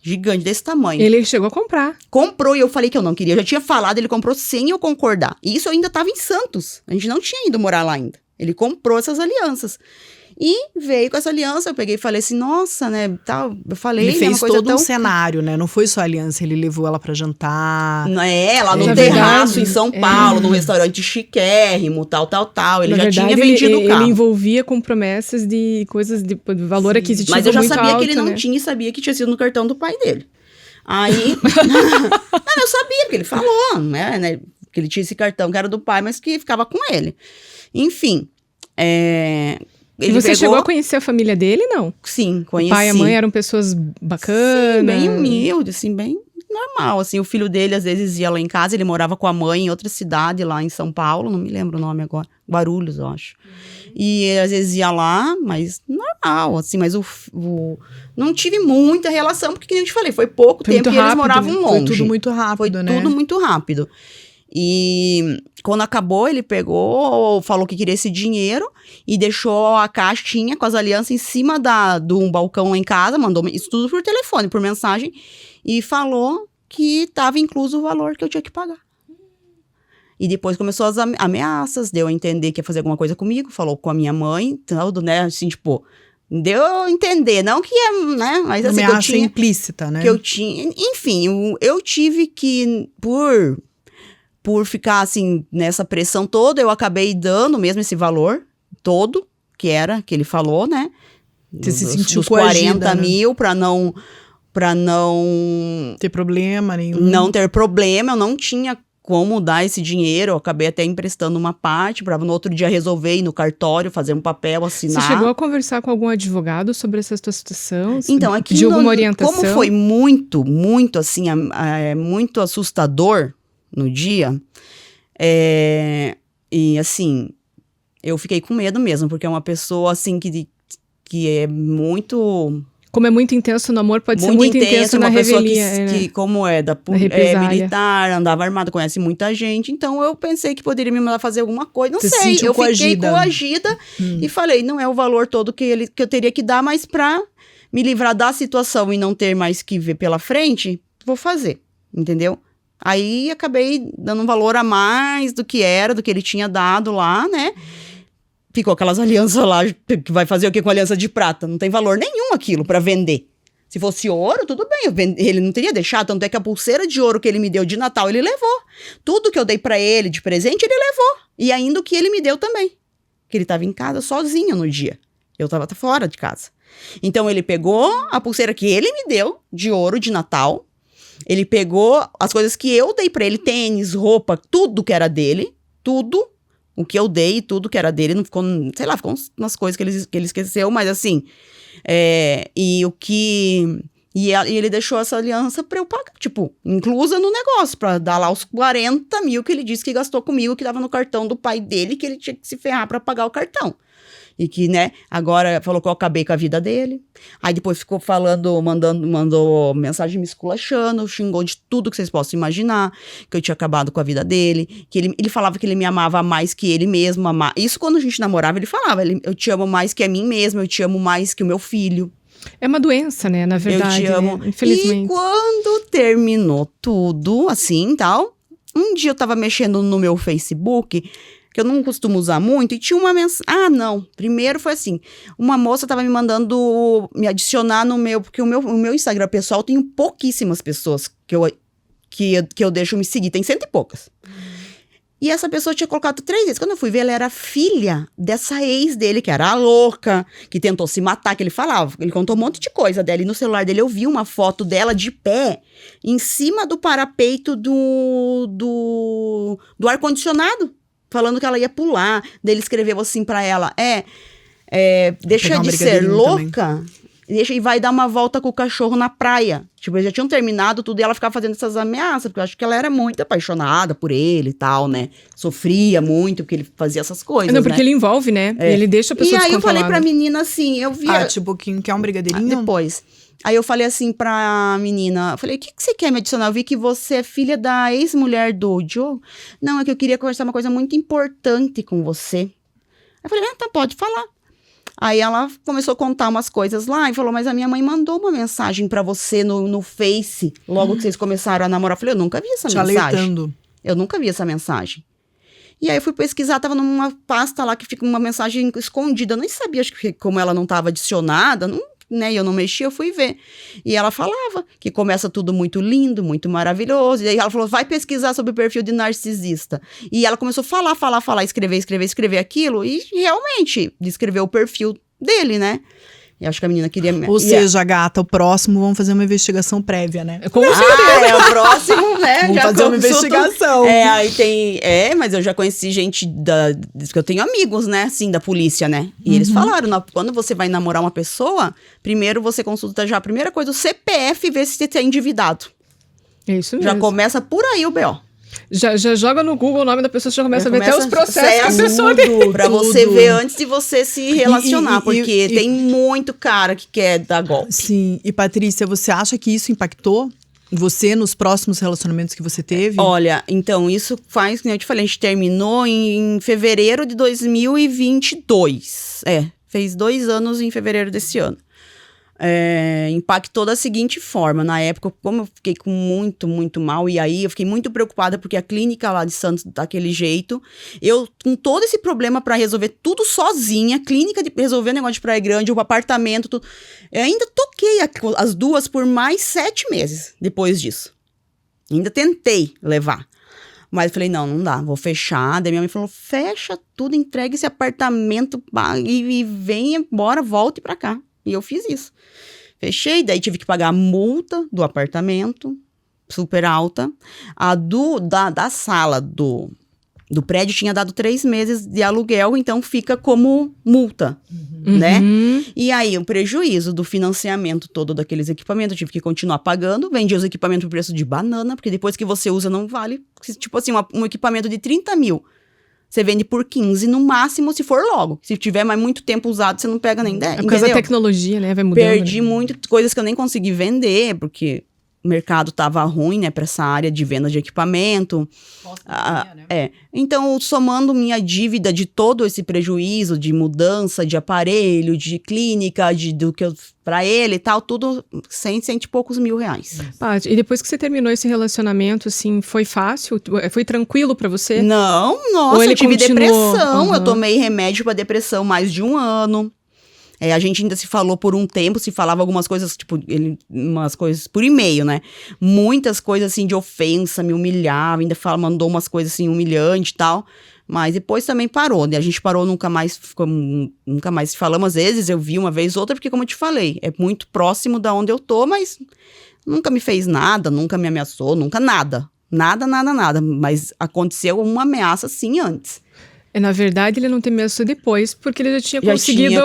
Speaker 3: Gigante, desse tamanho.
Speaker 2: Ele chegou a comprar.
Speaker 3: Comprou e eu falei que eu não queria. Eu já tinha falado, ele comprou sem eu concordar. E isso eu ainda estava em Santos. A gente não tinha ido morar lá ainda. Ele comprou essas alianças. E veio com essa aliança, eu peguei e falei assim, nossa, né, tal. Eu falei,
Speaker 1: ele fez
Speaker 3: uma coisa
Speaker 1: todo um cenário, né? Não foi só a aliança, ele levou ela pra jantar.
Speaker 3: Lá no terraço, em São Paulo, num restaurante chiquérrimo, tal. Ele já tinha vendido o carro.
Speaker 2: Ele envolvia com promessas de coisas de valor aquisitivo muito alto.
Speaker 3: Mas eu já sabia que ele não
Speaker 2: né?
Speaker 3: tinha e sabia que tinha sido no cartão do pai dele. Aí, não, eu sabia, porque ele falou, né, que ele tinha esse cartão que era do pai, mas que ficava com ele. Enfim,
Speaker 2: E você chegou a conhecer a família dele, não?
Speaker 3: Sim, conheci.
Speaker 2: O pai e a mãe eram pessoas bacanas?
Speaker 3: Sim, bem humilde, assim, bem normal. Assim, o filho dele, às vezes, ia lá em casa, ele morava com a mãe em outra cidade, lá em São Paulo, não me lembro o nome agora. Guarulhos, eu acho. E às vezes ia lá, mas normal. normal, assim, mas não tive muita relação, porque, como eu te falei, foi pouco tempo que eles moravam longe.
Speaker 1: Foi tudo muito rápido, né?
Speaker 3: Foi tudo muito rápido. E quando acabou, ele pegou, falou que queria esse dinheiro e deixou a caixinha com as alianças em cima de um balcão lá em casa, mandou isso tudo por telefone, por mensagem, e falou que estava incluso o valor que eu tinha que pagar. E depois começou as ameaças, deu a entender que ia fazer alguma coisa comigo, falou com a minha mãe, tudo, né, assim, tipo, deu a entender, não que é, né, mas assim,
Speaker 1: ameaça
Speaker 3: que eu tinha,
Speaker 1: implícita, né?
Speaker 3: Que eu tinha, enfim, eu tive que, por ficar, assim, nessa pressão toda, eu acabei dando mesmo esse valor todo, que ele falou, né?
Speaker 1: Você se sentiu
Speaker 3: dos
Speaker 1: coagida,
Speaker 3: 40
Speaker 1: né?
Speaker 3: mil pra não
Speaker 1: ter problema nenhum.
Speaker 3: Não ter problema, eu não tinha como dar esse dinheiro, eu acabei até emprestando uma parte para no outro dia resolver ir no cartório, fazer um papel, assinar.
Speaker 2: Você chegou a conversar com algum advogado sobre essa tua situação?
Speaker 3: Então, aqui
Speaker 2: de alguma orientação?
Speaker 3: Como foi muito, muito assim, muito assustador no dia, e assim, eu fiquei com medo mesmo, porque é uma pessoa assim que é muito...
Speaker 2: Como é muito intenso no amor, pode ser muito intenso na revelia.
Speaker 3: Que como é militar, andava armado, conhece muita gente. Então, eu pensei que poderia me mandar fazer alguma coisa. Não sei, eu fiquei coagida e falei, não é o valor todo que eu teria que dar, mas pra me livrar da situação e não ter mais que ver pela frente, vou fazer, entendeu? Aí, acabei dando um valor a mais do que ele tinha dado lá, né? Ficou aquelas alianças lá, que vai fazer o que com aliança de prata? Não tem valor nenhum aquilo pra vender. Se fosse ouro, tudo bem, ele não teria deixado, tanto é que a pulseira de ouro que ele me deu de Natal, ele levou. Tudo que eu dei pra ele de presente, ele levou. E ainda o que ele me deu também. Que ele tava em casa sozinho no dia. Eu tava fora de casa. Então, ele pegou a pulseira que ele me deu de ouro de Natal, ele pegou as coisas que eu dei pra ele, tênis, roupa, tudo que era dele, tudo. O que eu dei, tudo que era dele, não ficou, sei lá, ficou umas coisas que ele esqueceu, mas assim, e ele deixou essa aliança pra eu pagar, tipo, inclusa no negócio, pra dar lá os 40 mil que ele disse que gastou comigo, que tava no cartão do pai dele, que ele tinha que se ferrar pra pagar o cartão. E que, né, agora falou que eu acabei com a vida dele. Aí depois ficou mandou mensagem me esculachando, xingou de tudo que vocês possam imaginar, que eu tinha acabado com a vida dele, que ele falava que ele me amava mais que ele mesmo. Isso quando a gente namorava, ele falava, eu te amo mais que a mim mesmo, eu te amo mais que o meu filho.
Speaker 2: É uma doença, né, na verdade,
Speaker 3: eu te amo.
Speaker 2: né? Infelizmente.
Speaker 3: E quando terminou tudo, assim, tal, um dia eu tava mexendo no meu Facebook, que eu não costumo usar muito, e tinha uma mensagem... Ah, não. Primeiro foi assim, uma moça tava me mandando me adicionar no meu... Porque o meu Instagram pessoal tem pouquíssimas pessoas que eu deixo me seguir. Tem 100 e poucas. E essa pessoa tinha colocado 3 vezes. Quando eu fui ver, ela era filha dessa ex dele, que era a louca, que tentou se matar, que ele falava. Ele contou um monte de coisa dela. E no celular dele eu vi uma foto dela de pé em cima do parapeito do ar-condicionado, falando que ela ia pular. Daí ele escreveu assim pra ela, deixa de ser louca, deixa e vai dar uma volta com o cachorro na praia. Tipo, eles já tinham terminado tudo e ela ficava fazendo essas ameaças, porque eu acho que ela era muito apaixonada por ele e tal, né? Sofria muito porque ele fazia essas coisas,
Speaker 2: não, porque ele envolve, né? Ele deixa a pessoa
Speaker 3: descontrolada. E aí eu falei pra
Speaker 2: né?
Speaker 3: menina assim, eu via...
Speaker 1: tipo, quer um brigadeirinho?
Speaker 3: Depois. Aí eu falei assim pra menina, eu falei, o que você quer me adicionar? Eu vi que você é filha da ex-mulher do Joe. Não, é que eu queria conversar uma coisa muito importante com você. Eu falei, tá, pode falar. Aí ela começou a contar umas coisas lá e falou, mas a minha mãe mandou uma mensagem pra você no Face, logo que vocês começaram a namorar. Eu falei, eu nunca vi essa mensagem.
Speaker 1: Alertando.
Speaker 3: Eu nunca vi essa mensagem. E aí eu fui pesquisar, tava numa pasta lá que fica uma mensagem escondida. Eu nem sabia, acho que como ela não tava adicionada, né, e eu não mexia, eu fui ver. E ela falava que começa tudo muito lindo, muito maravilhoso. E aí ela falou, vai pesquisar sobre o perfil de narcisista. E ela começou a falar, escrever aquilo. E realmente, descreveu o perfil dele, né? E acho que a menina queria...
Speaker 1: Ou seja, gata, o próximo vamos fazer uma investigação prévia, né?
Speaker 2: Com certeza.
Speaker 3: O próximo, né?
Speaker 1: Vamos fazer uma investigação.
Speaker 3: Aí tem... mas eu já conheci gente que eu tenho amigos, né? Assim, da polícia, né? E eles falaram, quando você vai namorar uma pessoa, primeiro você consulta já a primeira coisa, o CPF, e vê se você é endividado.
Speaker 2: É isso mesmo.
Speaker 3: Já começa por aí o B.O.
Speaker 2: Já joga no Google o nome da pessoa, já começa a ver até os processos que a pessoa
Speaker 3: tem. Pra você ver antes de você se relacionar, porque tem muito cara que quer dar golpe.
Speaker 1: Sim, e Patrícia, você acha que isso impactou você nos próximos relacionamentos que você teve?
Speaker 3: Olha, então, isso faz, como eu te falei, a gente terminou em fevereiro de 2022. Fez 2 anos em fevereiro desse ano. Impactou da seguinte forma, na época, como eu fiquei com muito mal, e aí eu fiquei muito preocupada porque a clínica lá de Santos, daquele jeito, eu com todo esse problema pra resolver tudo sozinha, clínica de resolver o negócio de Praia Grande, o apartamento, tudo, eu ainda toquei as 2 por mais 7 meses depois disso, ainda tentei levar. Mas eu falei, não dá, vou fechar. Daí minha mãe falou, fecha tudo, entrega esse apartamento e venha, bora, volte pra cá. E eu fiz isso. Fechei, daí tive que pagar a multa do apartamento, super alta. A da sala do prédio tinha dado 3 meses de aluguel, então fica como multa, né? E aí, o prejuízo do financiamento todo daqueles equipamentos, eu tive que continuar pagando. Vendi os equipamentos por preço de banana, porque depois que você usa não vale. Tipo assim, um equipamento de 30 mil. Você vende por 15 no máximo, se for logo. Se tiver mais muito tempo usado, você não pega nem 10.
Speaker 2: É por causa da tecnologia, né? Vai mudando.
Speaker 3: Perdi muitas coisas que eu nem consegui vender, porque o mercado tava ruim, né? Pra essa área de venda de equipamento. Né? Então, somando minha dívida de todo esse prejuízo de mudança de aparelho, de clínica, do que eu pra ele e tal, tudo 100 e poucos mil reais.
Speaker 2: Paty, e depois que você terminou esse relacionamento, assim, foi fácil? Foi tranquilo pra você?
Speaker 3: Não, nossa, eu tive depressão. Eu tomei remédio pra depressão mais de 1 ano. A gente ainda se falou por um tempo, se falava algumas coisas, tipo, umas coisas por e-mail, né? Muitas coisas, assim, de ofensa, me humilhava, ainda mandou umas coisas, assim, humilhantes e tal. Mas depois também parou, né? A gente parou, nunca mais se falamos. Às vezes eu vi uma vez ou outra, porque como eu te falei, é muito próximo da onde eu tô, mas nunca me fez nada, nunca me ameaçou, nunca nada. Nada. Mas aconteceu uma ameaça, sim, antes.
Speaker 2: Na verdade, ele não te ameaçou depois, porque ele já tinha
Speaker 3: conseguido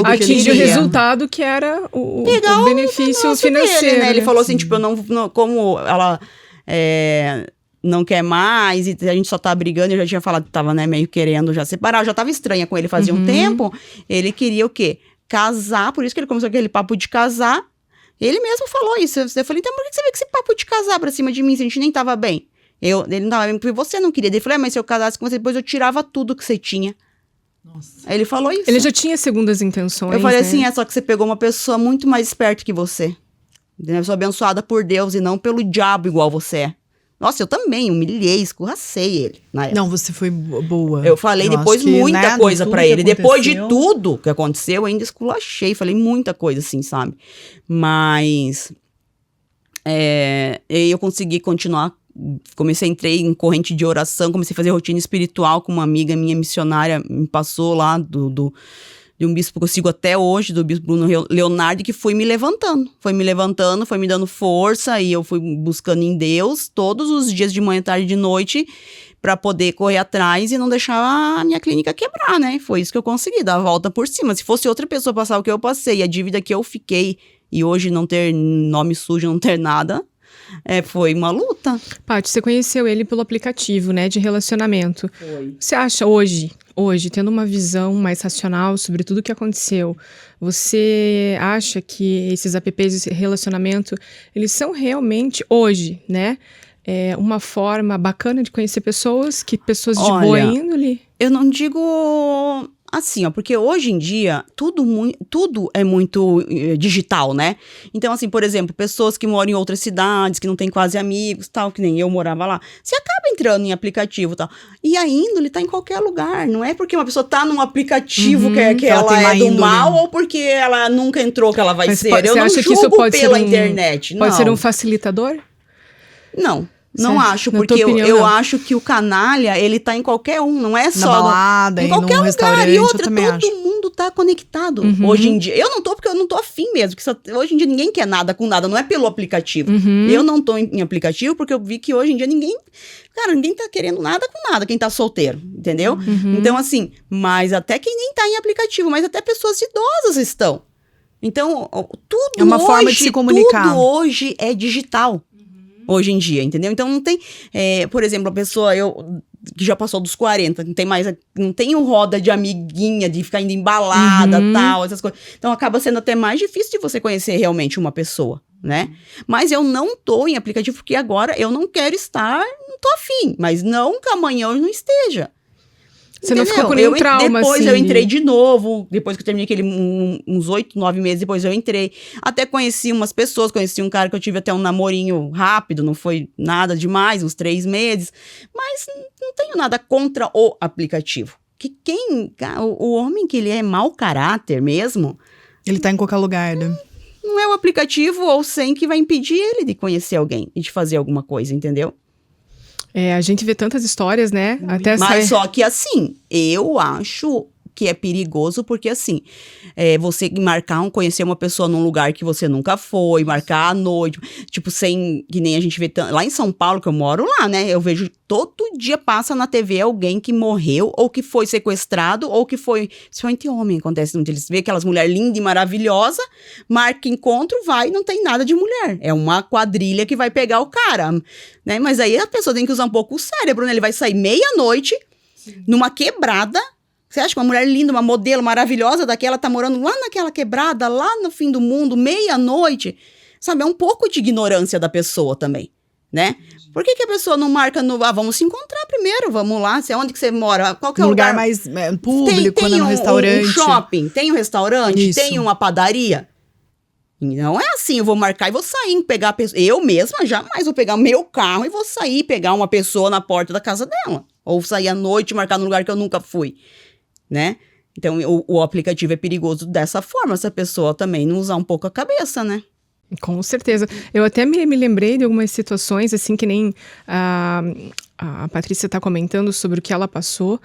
Speaker 2: atingir o resultado que era o benefício financeiro.
Speaker 3: Dele, né? Ele falou assim, tipo, eu não como ela não quer mais, e a gente só tá brigando, eu já tinha falado que tava, né, meio querendo já separar, eu já tava estranha com ele fazia um tempo, ele queria o quê? Casar, por isso que ele começou aquele papo de casar, ele mesmo falou isso, eu falei, então por que você veio com esse papo de casar pra cima de mim, se a gente nem tava bem? Ele não tava bem, porque você não queria, ele falou, mas se eu casasse com você, depois eu tirava tudo que você tinha.
Speaker 1: Nossa.
Speaker 3: Aí ele falou isso.
Speaker 2: Ele já tinha segundas intenções,
Speaker 3: eu falei
Speaker 2: né?
Speaker 3: assim, só que você pegou uma pessoa muito mais esperta que você, uma pessoa abençoada por Deus e não pelo diabo igual você é. Nossa, eu também humilhei, escorracei ele na época.
Speaker 1: Não, você foi boa.
Speaker 3: Eu falei depois muita coisa pra ele. Depois de tudo que aconteceu, eu ainda esculachei. Falei muita coisa, assim, sabe? Mas eu consegui continuar. Entrei em corrente de oração, comecei a fazer rotina espiritual com uma amiga minha missionária, me passou lá de um bispo que eu sigo até hoje, do bispo Bruno Leonardo, que foi me levantando, foi me dando força, e eu fui buscando em Deus todos os dias, de manhã, tarde e de noite, para poder correr atrás e não deixar a minha clínica quebrar, né? Foi isso que eu consegui, dar a volta por cima. Se fosse outra pessoa passar o que eu passei, a dívida que eu fiquei, e hoje não ter nome sujo, não ter nada, foi uma luta.
Speaker 2: Paty, você conheceu ele pelo aplicativo, né, de relacionamento.
Speaker 3: Foi.
Speaker 2: Você acha hoje, tendo uma visão mais racional sobre tudo o que aconteceu, você acha que esses apps de relacionamento, eles são realmente, hoje, né, uma forma bacana de conhecer pessoas de boa índole?
Speaker 3: Eu não digo assim, porque hoje em dia tudo é muito digital, né? Então, assim, por exemplo, pessoas que moram em outras cidades, que não têm quase amigos, tal, que nem eu morava lá, você acaba entrando em aplicativo e tal. E a índole tá em qualquer lugar. Não é porque uma pessoa tá num aplicativo que ela é do mal, ou porque ela nunca entrou que ela vai ser. Eu não julgo pela internet.
Speaker 2: Pode ser um facilitador?
Speaker 3: Não acho, porque eu acho que o canalha, ele tá em qualquer um, não é só...
Speaker 1: Na balada,
Speaker 3: em qualquer lugar, e outra, todo mundo tá conectado hoje em dia. Eu não tô, porque eu não tô afim mesmo, hoje em dia ninguém quer nada com nada, não é pelo aplicativo. Eu não tô em aplicativo, porque eu vi que hoje em dia ninguém tá querendo nada com nada, quem tá solteiro, entendeu? Então, assim, mas até quem nem tá em aplicativo, mas até pessoas idosas estão. Então, tudo
Speaker 1: é uma forma de se comunicar.
Speaker 3: Tudo hoje é digital. hoje em dia, entendeu? Então não tem, por exemplo, a pessoa que já passou dos 40, não tem roda de amiguinha, de ficar indo embalada, tal, essas coisas. Então acaba sendo até mais difícil de você conhecer realmente uma pessoa, né? Mas eu não tô em aplicativo porque agora eu não quero estar, não tô afim, mas não que amanhã eu não esteja.
Speaker 2: Você não ficou com nenhum trauma,
Speaker 3: depois
Speaker 2: assim?
Speaker 3: eu entrei de novo, depois que eu terminei uns 8, 9 meses depois eu entrei. Até conheci umas pessoas, conheci um cara que eu tive até um namorinho rápido, não foi nada demais, uns 3 meses. Mas não tenho nada contra o aplicativo. Que o homem que ele é mau caráter mesmo...
Speaker 1: Ele tá em qualquer lugar, né?
Speaker 3: Não é o aplicativo ou sem que vai impedir ele de conhecer alguém e de fazer alguma coisa, entendeu?
Speaker 2: A gente vê tantas histórias, né?
Speaker 3: Mas só que assim, eu acho que é perigoso porque assim, você conhecer uma pessoa num lugar que você nunca foi, marcar à noite, tipo, que nem a gente vê, lá em São Paulo, que eu moro lá, né, eu vejo todo dia passa na TV alguém que morreu, ou que foi sequestrado, ou que foi, principalmente homem, acontece muito, eles vê aquelas mulheres lindas e maravilhosas, marca encontro, vai, não tem nada de mulher, é uma quadrilha que vai pegar o cara, né, mas aí a pessoa tem que usar um pouco o cérebro, né, ele vai sair meia-noite, numa quebrada. Você acha que uma mulher linda, uma modelo maravilhosa daquela tá morando lá naquela quebrada, lá no fim do mundo, meia-noite? Sabe, é um pouco de ignorância da pessoa também, né? Por que a pessoa não marca vamos se encontrar primeiro, vamos lá, onde que você mora? Qual que é o lugar
Speaker 1: mais público,
Speaker 3: tem
Speaker 1: um restaurante.
Speaker 3: Um shopping, tem um restaurante,
Speaker 1: Isso.
Speaker 3: tem uma padaria. Não é assim, eu vou marcar e vou sair, pegar a pessoa. Eu mesma jamais vou pegar o meu carro e vou sair, pegar uma pessoa na porta da casa dela. Ou sair à noite e marcar num lugar que eu nunca fui. Né? Então, o aplicativo é perigoso dessa forma, se a pessoa também não usar um pouco a cabeça, né?
Speaker 2: Com certeza. Eu até me lembrei de algumas situações, assim, que nem a Patrícia está comentando sobre o que ela passou,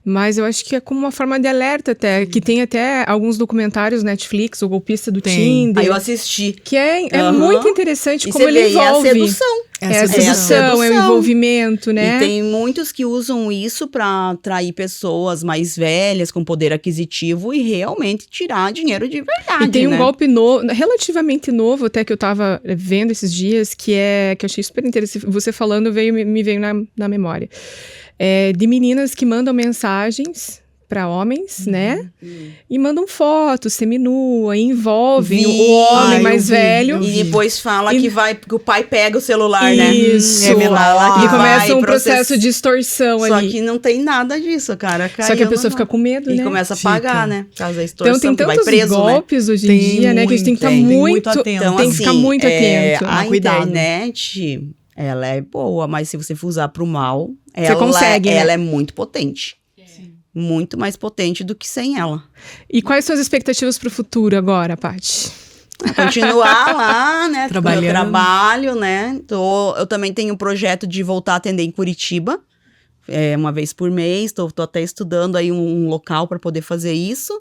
Speaker 2: mas eu acho que é como uma forma de alerta até, que tem até alguns documentários Netflix, o golpista do Tinder.
Speaker 3: Aí eu assisti.
Speaker 2: Que é muito interessante como ele envolve.
Speaker 3: É a sedução.
Speaker 2: É a sedução, é o envolvimento, né?
Speaker 3: E tem muitos que usam isso para atrair pessoas mais velhas, com poder aquisitivo e realmente tirar dinheiro de verdade,
Speaker 2: E tem
Speaker 3: né?
Speaker 2: um golpe novo, relativamente novo, até que eu tava vendo esses dias, que eu achei super interessante. Você falando me veio na memória. De meninas que mandam mensagens para homens, né? E mandam fotos seminua, envolvem o homem mais velho.
Speaker 3: E depois fala que o pai pega o celular, né?
Speaker 2: Isso. E começa um processo de extorsão ali.
Speaker 3: Só que não tem nada disso, cara.
Speaker 2: Só que a pessoa fica com medo, né?
Speaker 3: E começa a pagar, né? Por causa da extorsão,
Speaker 2: então tem tantos
Speaker 3: preso,
Speaker 2: golpes, né? Hoje em dia, né? Que a gente tem que estar muito atento.
Speaker 3: Então,
Speaker 2: tem que ficar muito atento.
Speaker 3: A
Speaker 1: cuidado.
Speaker 3: internet, ela é boa, mas se você for usar pro mal,
Speaker 2: você consegue,
Speaker 3: ela
Speaker 2: né?
Speaker 3: é muito potente. Muito mais potente do que sem ela.
Speaker 2: E quais são as expectativas para o futuro agora, Paty?
Speaker 3: Continuar lá, né?
Speaker 1: Trabalhando.
Speaker 3: Eu trabalho, né? Eu também tenho um projeto de voltar a atender em Curitiba. Uma vez por mês. Tô até estudando aí um local para poder fazer isso.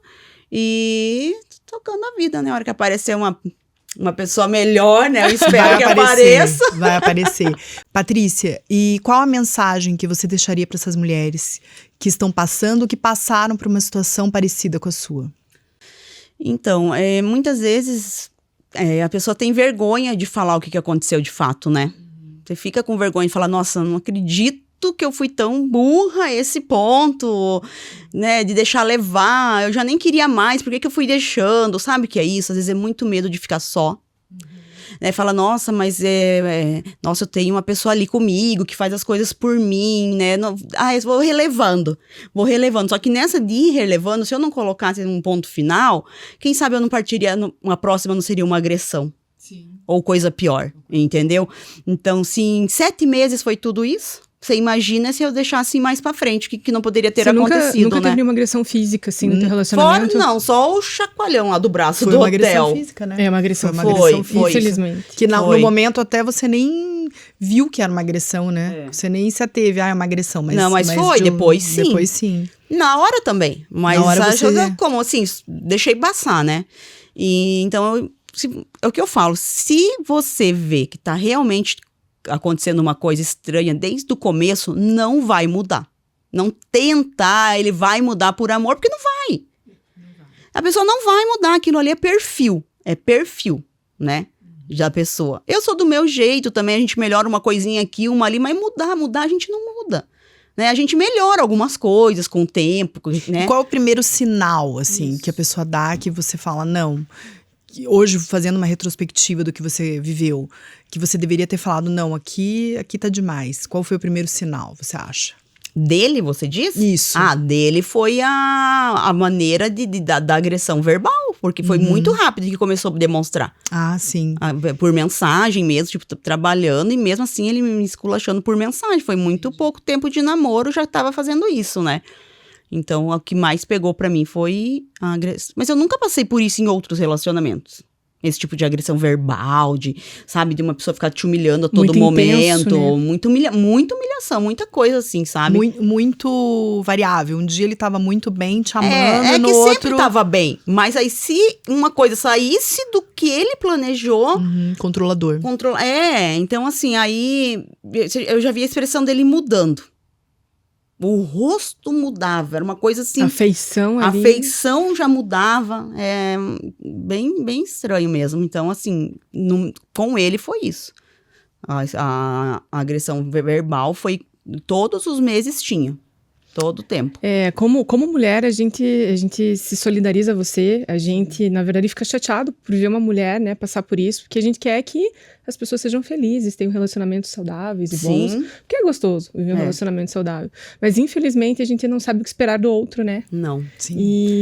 Speaker 3: E tocando a vida, né? A hora que aparecer uma pessoa melhor, né? Eu espero que apareça.
Speaker 1: Vai aparecer. Patrícia, e qual a mensagem que você deixaria para essas mulheres que estão passando, que passaram por uma situação parecida com a sua?
Speaker 3: Então, muitas vezes a pessoa tem vergonha de falar o que aconteceu de fato, né? Você fica com vergonha de falar, nossa, não acredito que eu fui tão burra a esse ponto, né, de deixar levar, eu já nem queria mais, por que eu fui deixando, sabe o que é isso? Às vezes é muito medo de ficar só, né, fala, nossa, mas nossa, eu tenho uma pessoa ali comigo, que faz as coisas por mim, né, eu vou relevando, só que nessa de ir relevando, se eu não colocasse um ponto final, quem sabe eu não partiria, uma próxima não seria uma agressão. Sim. Ou coisa pior, entendeu? Então, se em 7 meses foi tudo isso, você imagina se eu deixasse mais pra frente, que não poderia ter acontecido,
Speaker 2: nunca
Speaker 3: né?
Speaker 2: teve nenhuma agressão física, assim, no teu relacionamento?
Speaker 3: Fora, não, só o chacoalhão lá do braço
Speaker 1: foi
Speaker 3: do
Speaker 1: uma
Speaker 3: hotel.
Speaker 1: Agressão física, né?
Speaker 2: É uma agressão
Speaker 3: Foi,
Speaker 2: infelizmente.
Speaker 1: Que no momento até você nem viu que era uma agressão, né? Você nem se ateve, é uma agressão. Mas
Speaker 3: foi, depois sim.
Speaker 1: Depois sim.
Speaker 3: Na hora também, mas como assim, deixei passar, né? E então, é o que eu falo, se você vê que tá realmente acontecendo uma coisa estranha desde o começo, não vai mudar. Não tenta, ele vai mudar por amor, porque não vai. A pessoa não vai mudar, aquilo ali é perfil, né? da pessoa. Eu sou do meu jeito também, a gente melhora uma coisinha aqui, uma ali, mas mudar a gente não muda. Né? A gente melhora algumas coisas com o tempo, né?
Speaker 1: Qual é o primeiro sinal, assim, que a pessoa dá que você fala, não, que hoje fazendo uma retrospectiva do que você viveu, que você deveria ter falado, não, aqui tá demais. Qual foi o primeiro sinal, você acha?
Speaker 3: Dele, você diz?
Speaker 1: Isso.
Speaker 3: Dele foi a maneira da agressão verbal, porque foi muito rápido que começou a demonstrar.
Speaker 1: Sim.
Speaker 3: Por mensagem mesmo, tipo, trabalhando, e mesmo assim ele me esculachando por mensagem. Foi muito pouco tempo de namoro, já tava fazendo isso, né? Então, o que mais pegou pra mim foi a agressão. Mas eu nunca passei por isso em outros relacionamentos. Esse tipo de agressão verbal, sabe? De uma pessoa ficar te humilhando a todo
Speaker 2: Muito
Speaker 3: momento.
Speaker 2: intenso, né?
Speaker 3: Muita humilhação, muita coisa assim, sabe?
Speaker 1: Muito variável. Um dia ele tava muito bem, te amando,
Speaker 3: É
Speaker 1: no
Speaker 3: que
Speaker 1: outro...
Speaker 3: sempre tava bem. Mas aí, se uma coisa saísse do que ele planejou...
Speaker 1: Controlador.
Speaker 3: Então assim, aí... Eu já vi a expressão dele mudando. O rosto mudava, era uma coisa assim...
Speaker 2: A feição ali.
Speaker 3: A feição já mudava, bem estranho mesmo. Então, assim, com ele foi isso. A agressão verbal foi... Todos os meses tinha. Todo o tempo.
Speaker 2: Como mulher, a gente se solidariza a você, a gente, na verdade, fica chateado por ver uma mulher, né, passar por isso, porque a gente quer que as pessoas sejam felizes, tenham relacionamentos saudáveis e bons, porque é gostoso viver um relacionamento saudável. Mas, infelizmente, a gente não sabe o que esperar do outro, né?
Speaker 3: Não.
Speaker 1: Sim.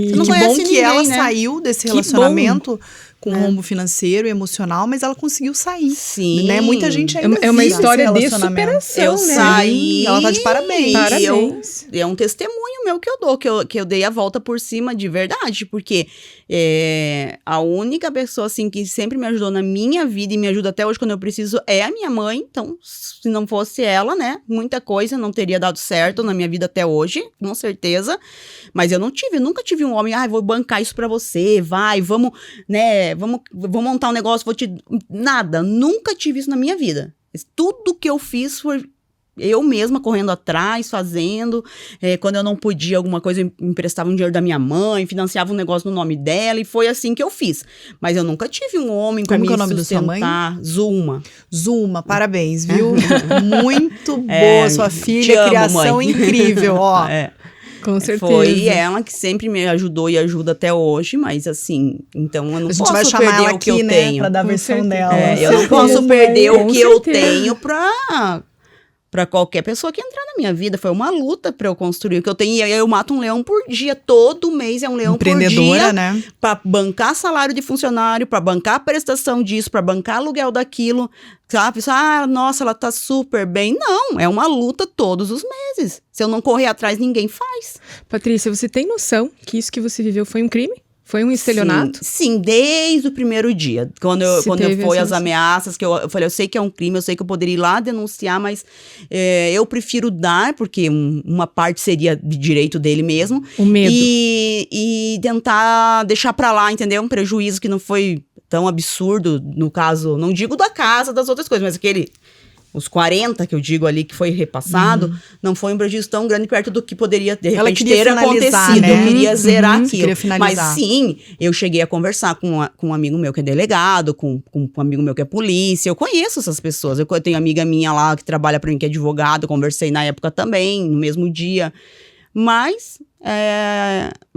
Speaker 3: Você
Speaker 1: Que
Speaker 3: não
Speaker 1: bom
Speaker 3: conhece
Speaker 1: que
Speaker 3: ninguém,
Speaker 1: ela
Speaker 3: né?
Speaker 1: saiu desse
Speaker 2: Que
Speaker 1: relacionamento com rombo financeiro e emocional, mas ela conseguiu sair.
Speaker 3: Sim.
Speaker 1: Né? Muita gente ainda
Speaker 2: É uma
Speaker 1: vive
Speaker 2: história
Speaker 1: esse
Speaker 2: de
Speaker 1: relacionamento.
Speaker 2: superação,
Speaker 3: Eu
Speaker 2: né?
Speaker 3: saí.
Speaker 1: Ela tá de parabéns.
Speaker 2: Parabéns.
Speaker 3: É um testemunho meu que eu dou, que eu dei a volta por cima de verdade, porque a única pessoa, assim, que sempre me ajudou na minha vida e me ajuda até hoje quando eu preciso é a minha mãe. Então, se não fosse ela, né, muita coisa não teria dado certo na minha vida até hoje, com certeza. Mas eu nunca tive um homem, vou bancar isso pra você, vamos, né, vamos montar um negócio, nada, nunca tive isso na minha vida. Tudo que eu fiz foi eu mesma correndo atrás, fazendo. Quando eu não podia alguma coisa, eu emprestava um dinheiro da minha mãe, financiava um negócio no nome dela, e foi assim que eu fiz. Mas eu nunca tive um homem pra me sustentar.
Speaker 1: Como que é o nome da sua mãe?
Speaker 3: Zuma.
Speaker 1: Zuma, parabéns, viu? Muito boa sua
Speaker 3: te
Speaker 1: filha,
Speaker 3: amo,
Speaker 1: criação
Speaker 3: mãe.
Speaker 1: incrível, ó.
Speaker 2: Com certeza.
Speaker 3: Foi ela que sempre me ajudou e ajuda até hoje, mas assim, então eu não posso
Speaker 1: vai chamar
Speaker 3: perder
Speaker 1: ela
Speaker 3: o que
Speaker 1: aqui,
Speaker 3: eu
Speaker 1: né,
Speaker 3: tenho.
Speaker 1: pra dar a
Speaker 2: Com
Speaker 1: versão
Speaker 2: certeza.
Speaker 1: dela.
Speaker 3: Eu não posso perder o que eu tenho pra qualquer pessoa que entrar na minha vida. Foi uma luta pra eu construir o que eu tenho. E aí eu mato um leão por dia. Todo mês é um leão por dia.
Speaker 1: Empreendedora, né?
Speaker 3: Pra bancar salário de funcionário, pra bancar a prestação disso, pra bancar aluguel daquilo. Sabe? Nossa, ela tá super bem. Não, é uma luta todos os meses. Se eu não correr atrás, ninguém faz.
Speaker 2: Patrícia, você tem noção que isso que você viveu foi um crime? Foi um estelionato?
Speaker 3: Sim, desde o primeiro dia. Quando eu fui as ameaças, que eu falei, eu sei que é um crime, eu sei que eu poderia ir lá denunciar, mas eu prefiro dar, porque uma parte seria de direito dele mesmo.
Speaker 2: O medo.
Speaker 3: E tentar deixar pra lá, entendeu? Um prejuízo que não foi tão absurdo, no caso, não digo da casa, das outras coisas, mas os 40 que eu digo ali que foi repassado, não foi um prejuízo tão grande perto do que poderia, de repente, ter acontecido.
Speaker 1: Né?
Speaker 3: Eu queria zerar aquilo.
Speaker 1: Queria finalizar.
Speaker 3: Mas sim, eu cheguei a conversar com um amigo meu que é delegado, com um amigo meu que é polícia. Eu conheço essas pessoas. Eu tenho amiga minha lá que trabalha pra mim, que é advogado. Conversei na época também, no mesmo dia. Mas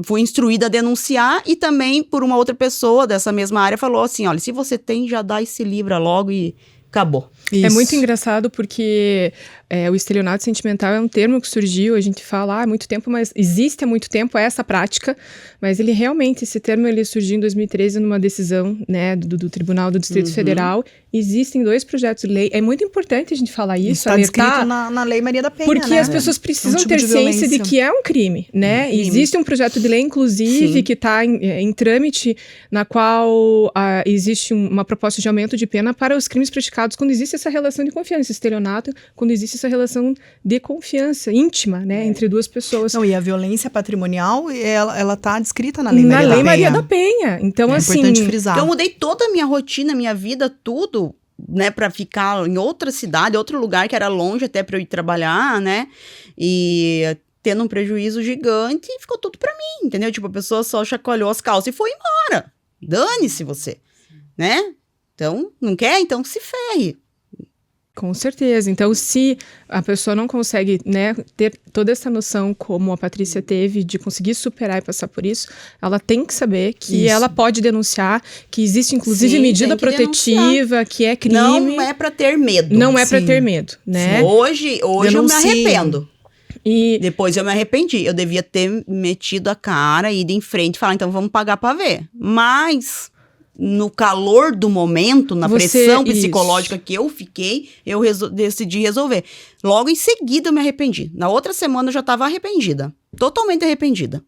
Speaker 3: fui instruída a denunciar, e também por uma outra pessoa dessa mesma área falou assim, olha, se você tem, já dá e se livra logo e acabou.
Speaker 2: Isso. É muito engraçado porque o estelionato sentimental é um termo que surgiu, a gente fala há muito tempo, mas existe há muito tempo essa prática, mas ele realmente, esse termo ele surgiu em 2013 numa decisão, né, do Tribunal do Distrito Federal. Existem 2 projetos de lei, é muito importante a gente falar isso,
Speaker 1: está descrito na Lei Maria da Penha,
Speaker 2: porque
Speaker 1: né?
Speaker 2: as pessoas precisam
Speaker 1: tipo
Speaker 2: ter
Speaker 1: de
Speaker 2: ciência de
Speaker 1: violência.
Speaker 2: que é um crime, né? Existe um projeto de lei, inclusive,
Speaker 3: Sim.
Speaker 2: que está em trâmite, na qual existe uma proposta de aumento de pena para os crimes praticados quando existe essa relação de confiança, esse estelionato, quando existe essa relação de confiança íntima, né, entre 2 pessoas.
Speaker 1: Não, e a violência patrimonial, ela tá descrita na Lei Maria da Penha.
Speaker 2: Na Lei Maria da Penha. Então,
Speaker 1: É
Speaker 2: assim...
Speaker 1: importante frisar.
Speaker 3: Então, eu mudei toda a minha rotina, minha vida, tudo, né, pra ficar em outra cidade, outro lugar que era longe até pra eu ir trabalhar, né, e tendo um prejuízo gigante, e ficou tudo pra mim, entendeu? Tipo, a pessoa só chacoalhou as calças e foi embora. Dane-se você, né? Então, não quer? Então se ferre.
Speaker 2: Com certeza. Então, se a pessoa não consegue, né, ter toda essa noção como a Patrícia teve de conseguir superar e passar por isso, ela tem que saber que ela pode denunciar, que existe inclusive medida protetiva, que é crime.
Speaker 3: Não é pra ter medo.
Speaker 2: Não é pra ter medo, né?
Speaker 3: Hoje eu me arrependo. E depois eu me arrependi. Eu devia ter metido a cara, ido em frente e falar, então vamos pagar pra ver. Mas no calor do momento, na pressão psicológica que eu fiquei, eu decidi resolver. Logo em seguida eu me arrependi. Na outra semana eu já estava arrependida. Totalmente arrependida.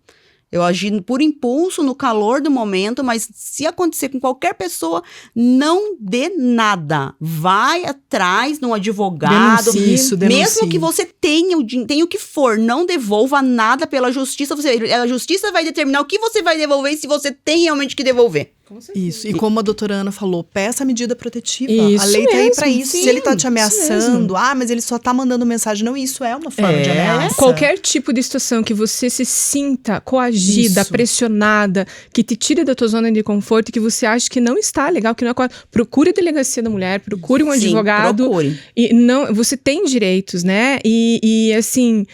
Speaker 3: Eu agi por impulso, no calor do momento, mas se acontecer com qualquer pessoa, não dê nada. Vai atrás de um advogado.
Speaker 1: Denuncie.
Speaker 3: Mesmo que você tenha o que for, não devolva nada pela justiça. A justiça vai determinar o que você vai devolver e se você tem realmente que devolver.
Speaker 1: Isso, e como a doutora Ana falou, peça a medida protetiva.
Speaker 2: Isso
Speaker 1: a lei tá aí pra
Speaker 2: mesmo,
Speaker 1: isso.
Speaker 2: sim,
Speaker 1: se ele tá te ameaçando, mas ele só tá mandando mensagem. Não, isso é uma forma de ameaça.
Speaker 2: Qualquer tipo de situação que você se sinta coagida, pressionada, que te tire da tua zona de conforto, que você acha que não está legal, que não é procure a delegacia da mulher, procure um advogado.
Speaker 3: Procure.
Speaker 2: E não, você tem direitos, né? E assim,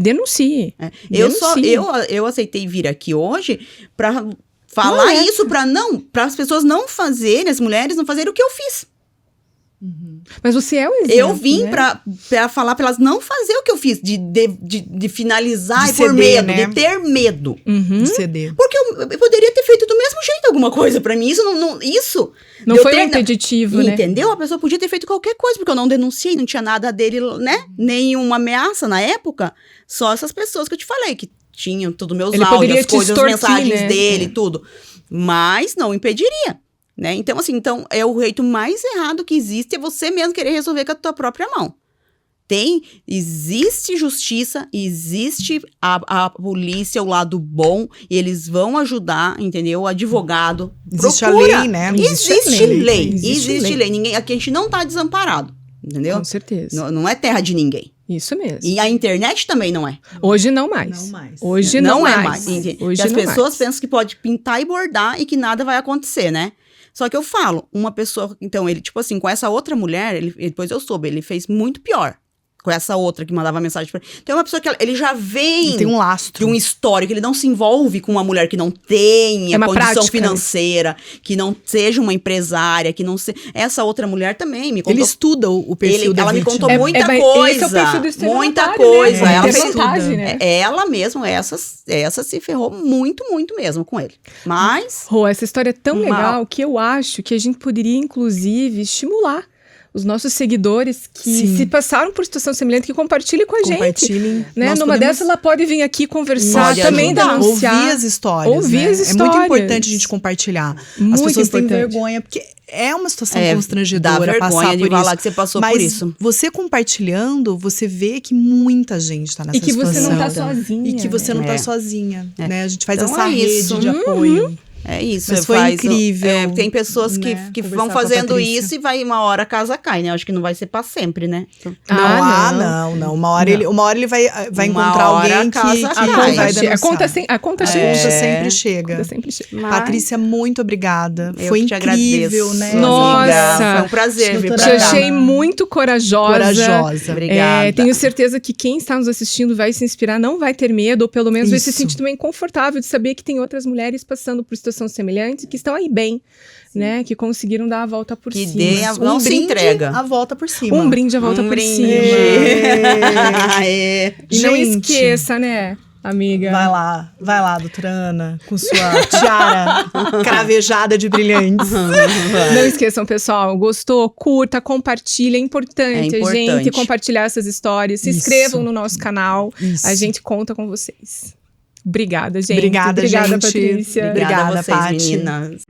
Speaker 2: denuncie.
Speaker 3: Eu aceitei vir aqui hoje pra falar isso para as pessoas não fazerem, as mulheres não fazerem o que eu fiz.
Speaker 2: Mas você é o exemplo.
Speaker 3: Eu vim, né, pra falar pra elas não fazer o que eu fiz, de finalizar e por medo, né? De ter medo.
Speaker 1: De ceder.
Speaker 3: Porque eu poderia ter feito do mesmo jeito alguma coisa pra mim. Isso
Speaker 2: não foi um impeditivo, né?
Speaker 3: Entendeu? A pessoa podia ter feito qualquer coisa, porque eu não denunciei, não tinha nada dele, né? Nenhuma ameaça na época. Só essas pessoas que eu te falei, que tinham tudo meus áudios, as coisas, as mensagens dele, tudo. Mas não impediria, né? Então, assim, é o jeito mais errado que existe, é você mesmo querer resolver com a tua própria mão. Existe justiça, existe a polícia, o lado bom, e eles vão ajudar, entendeu? O advogado.
Speaker 1: Existe
Speaker 3: procura.
Speaker 1: A lei, né?
Speaker 3: Existe lei. Ninguém, aqui a gente não tá desamparado, entendeu?
Speaker 2: Com certeza.
Speaker 3: Não é terra de ninguém.
Speaker 2: Isso mesmo.
Speaker 3: E a internet também não é.
Speaker 2: Hoje não mais. Hoje não é mais.
Speaker 3: Hoje as pessoas pensam que pode pintar e bordar e que nada vai acontecer, né? Só que eu falo, uma pessoa... Então, ele, tipo assim, com essa outra mulher, depois eu soube, ele fez muito pior. Com essa outra que mandava mensagem pra ele. Então, é uma pessoa que ele já vem...
Speaker 1: Ele tem um lastro.
Speaker 3: De um histórico. Ele não se envolve com uma mulher que não tenha condição financeira, que não seja uma empresária, que não seja... Essa outra mulher também me contou...
Speaker 1: Ele estuda o perfil da
Speaker 3: Ela me contou
Speaker 1: vítima.
Speaker 3: muita coisa.
Speaker 2: Esse é o perfil do estelionatário,
Speaker 3: muita coisa.
Speaker 2: Né?
Speaker 3: Ela fez
Speaker 2: vantagem, né?
Speaker 3: Ela mesmo, essa se ferrou muito, muito mesmo com ele. Mas...
Speaker 2: Essa história é tão legal que eu acho que a gente poderia, inclusive, estimular os nossos seguidores que se passaram por situação semelhante, que compartilhem com a gente.
Speaker 1: Compartilhem.
Speaker 2: Né? Numa dessa, ela pode vir aqui conversar, também denunciar.
Speaker 1: Ouvir as histórias. É muito importante a gente compartilhar. As pessoas têm vergonha, porque é uma situação constrangedora passar por isso.
Speaker 3: Que você passou por isso.
Speaker 1: Mas você compartilhando, você vê que muita gente tá nessa situação.
Speaker 2: E que você não tá sozinha.
Speaker 1: E que você não tá sozinha. Né? A gente faz
Speaker 3: então
Speaker 1: essa rede de apoio.
Speaker 3: É isso.
Speaker 1: Mas foi incrível.
Speaker 3: Tem pessoas que vão fazendo isso e uma hora a casa cai, né? Acho que não vai ser pra sempre, né?
Speaker 1: Não. Uma hora ele vai encontrar alguém que vai denunciar.
Speaker 2: A conta
Speaker 1: sempre chega. Patrícia, muito obrigada. Foi incrível, né?
Speaker 2: Nossa!
Speaker 3: Foi um prazer vir pra
Speaker 2: cá. Te achei muito corajosa.
Speaker 3: Obrigada.
Speaker 2: Tenho certeza que quem está nos assistindo vai se inspirar, não vai ter medo, ou pelo menos vai se sentir também confortável de saber que tem outras mulheres passando por situação semelhante, que estão aí bem, né? Que conseguiram dar a volta por cima.
Speaker 3: Não se entrega.
Speaker 1: A volta por cima.
Speaker 2: Um brinde a volta por cima. E não esqueça, né, amiga?
Speaker 1: Vai lá, doutora Ana, com sua tiara cravejada de brilhantes.
Speaker 2: Não esqueçam, pessoal, gostou? Curta, compartilha. É importante a gente compartilhar essas histórias. Se inscrevam no nosso canal. A gente conta com vocês. Obrigada, gente.
Speaker 1: Obrigada, gente.
Speaker 2: Patrícia.
Speaker 3: Obrigada a vocês,
Speaker 1: Paty.
Speaker 3: meninas.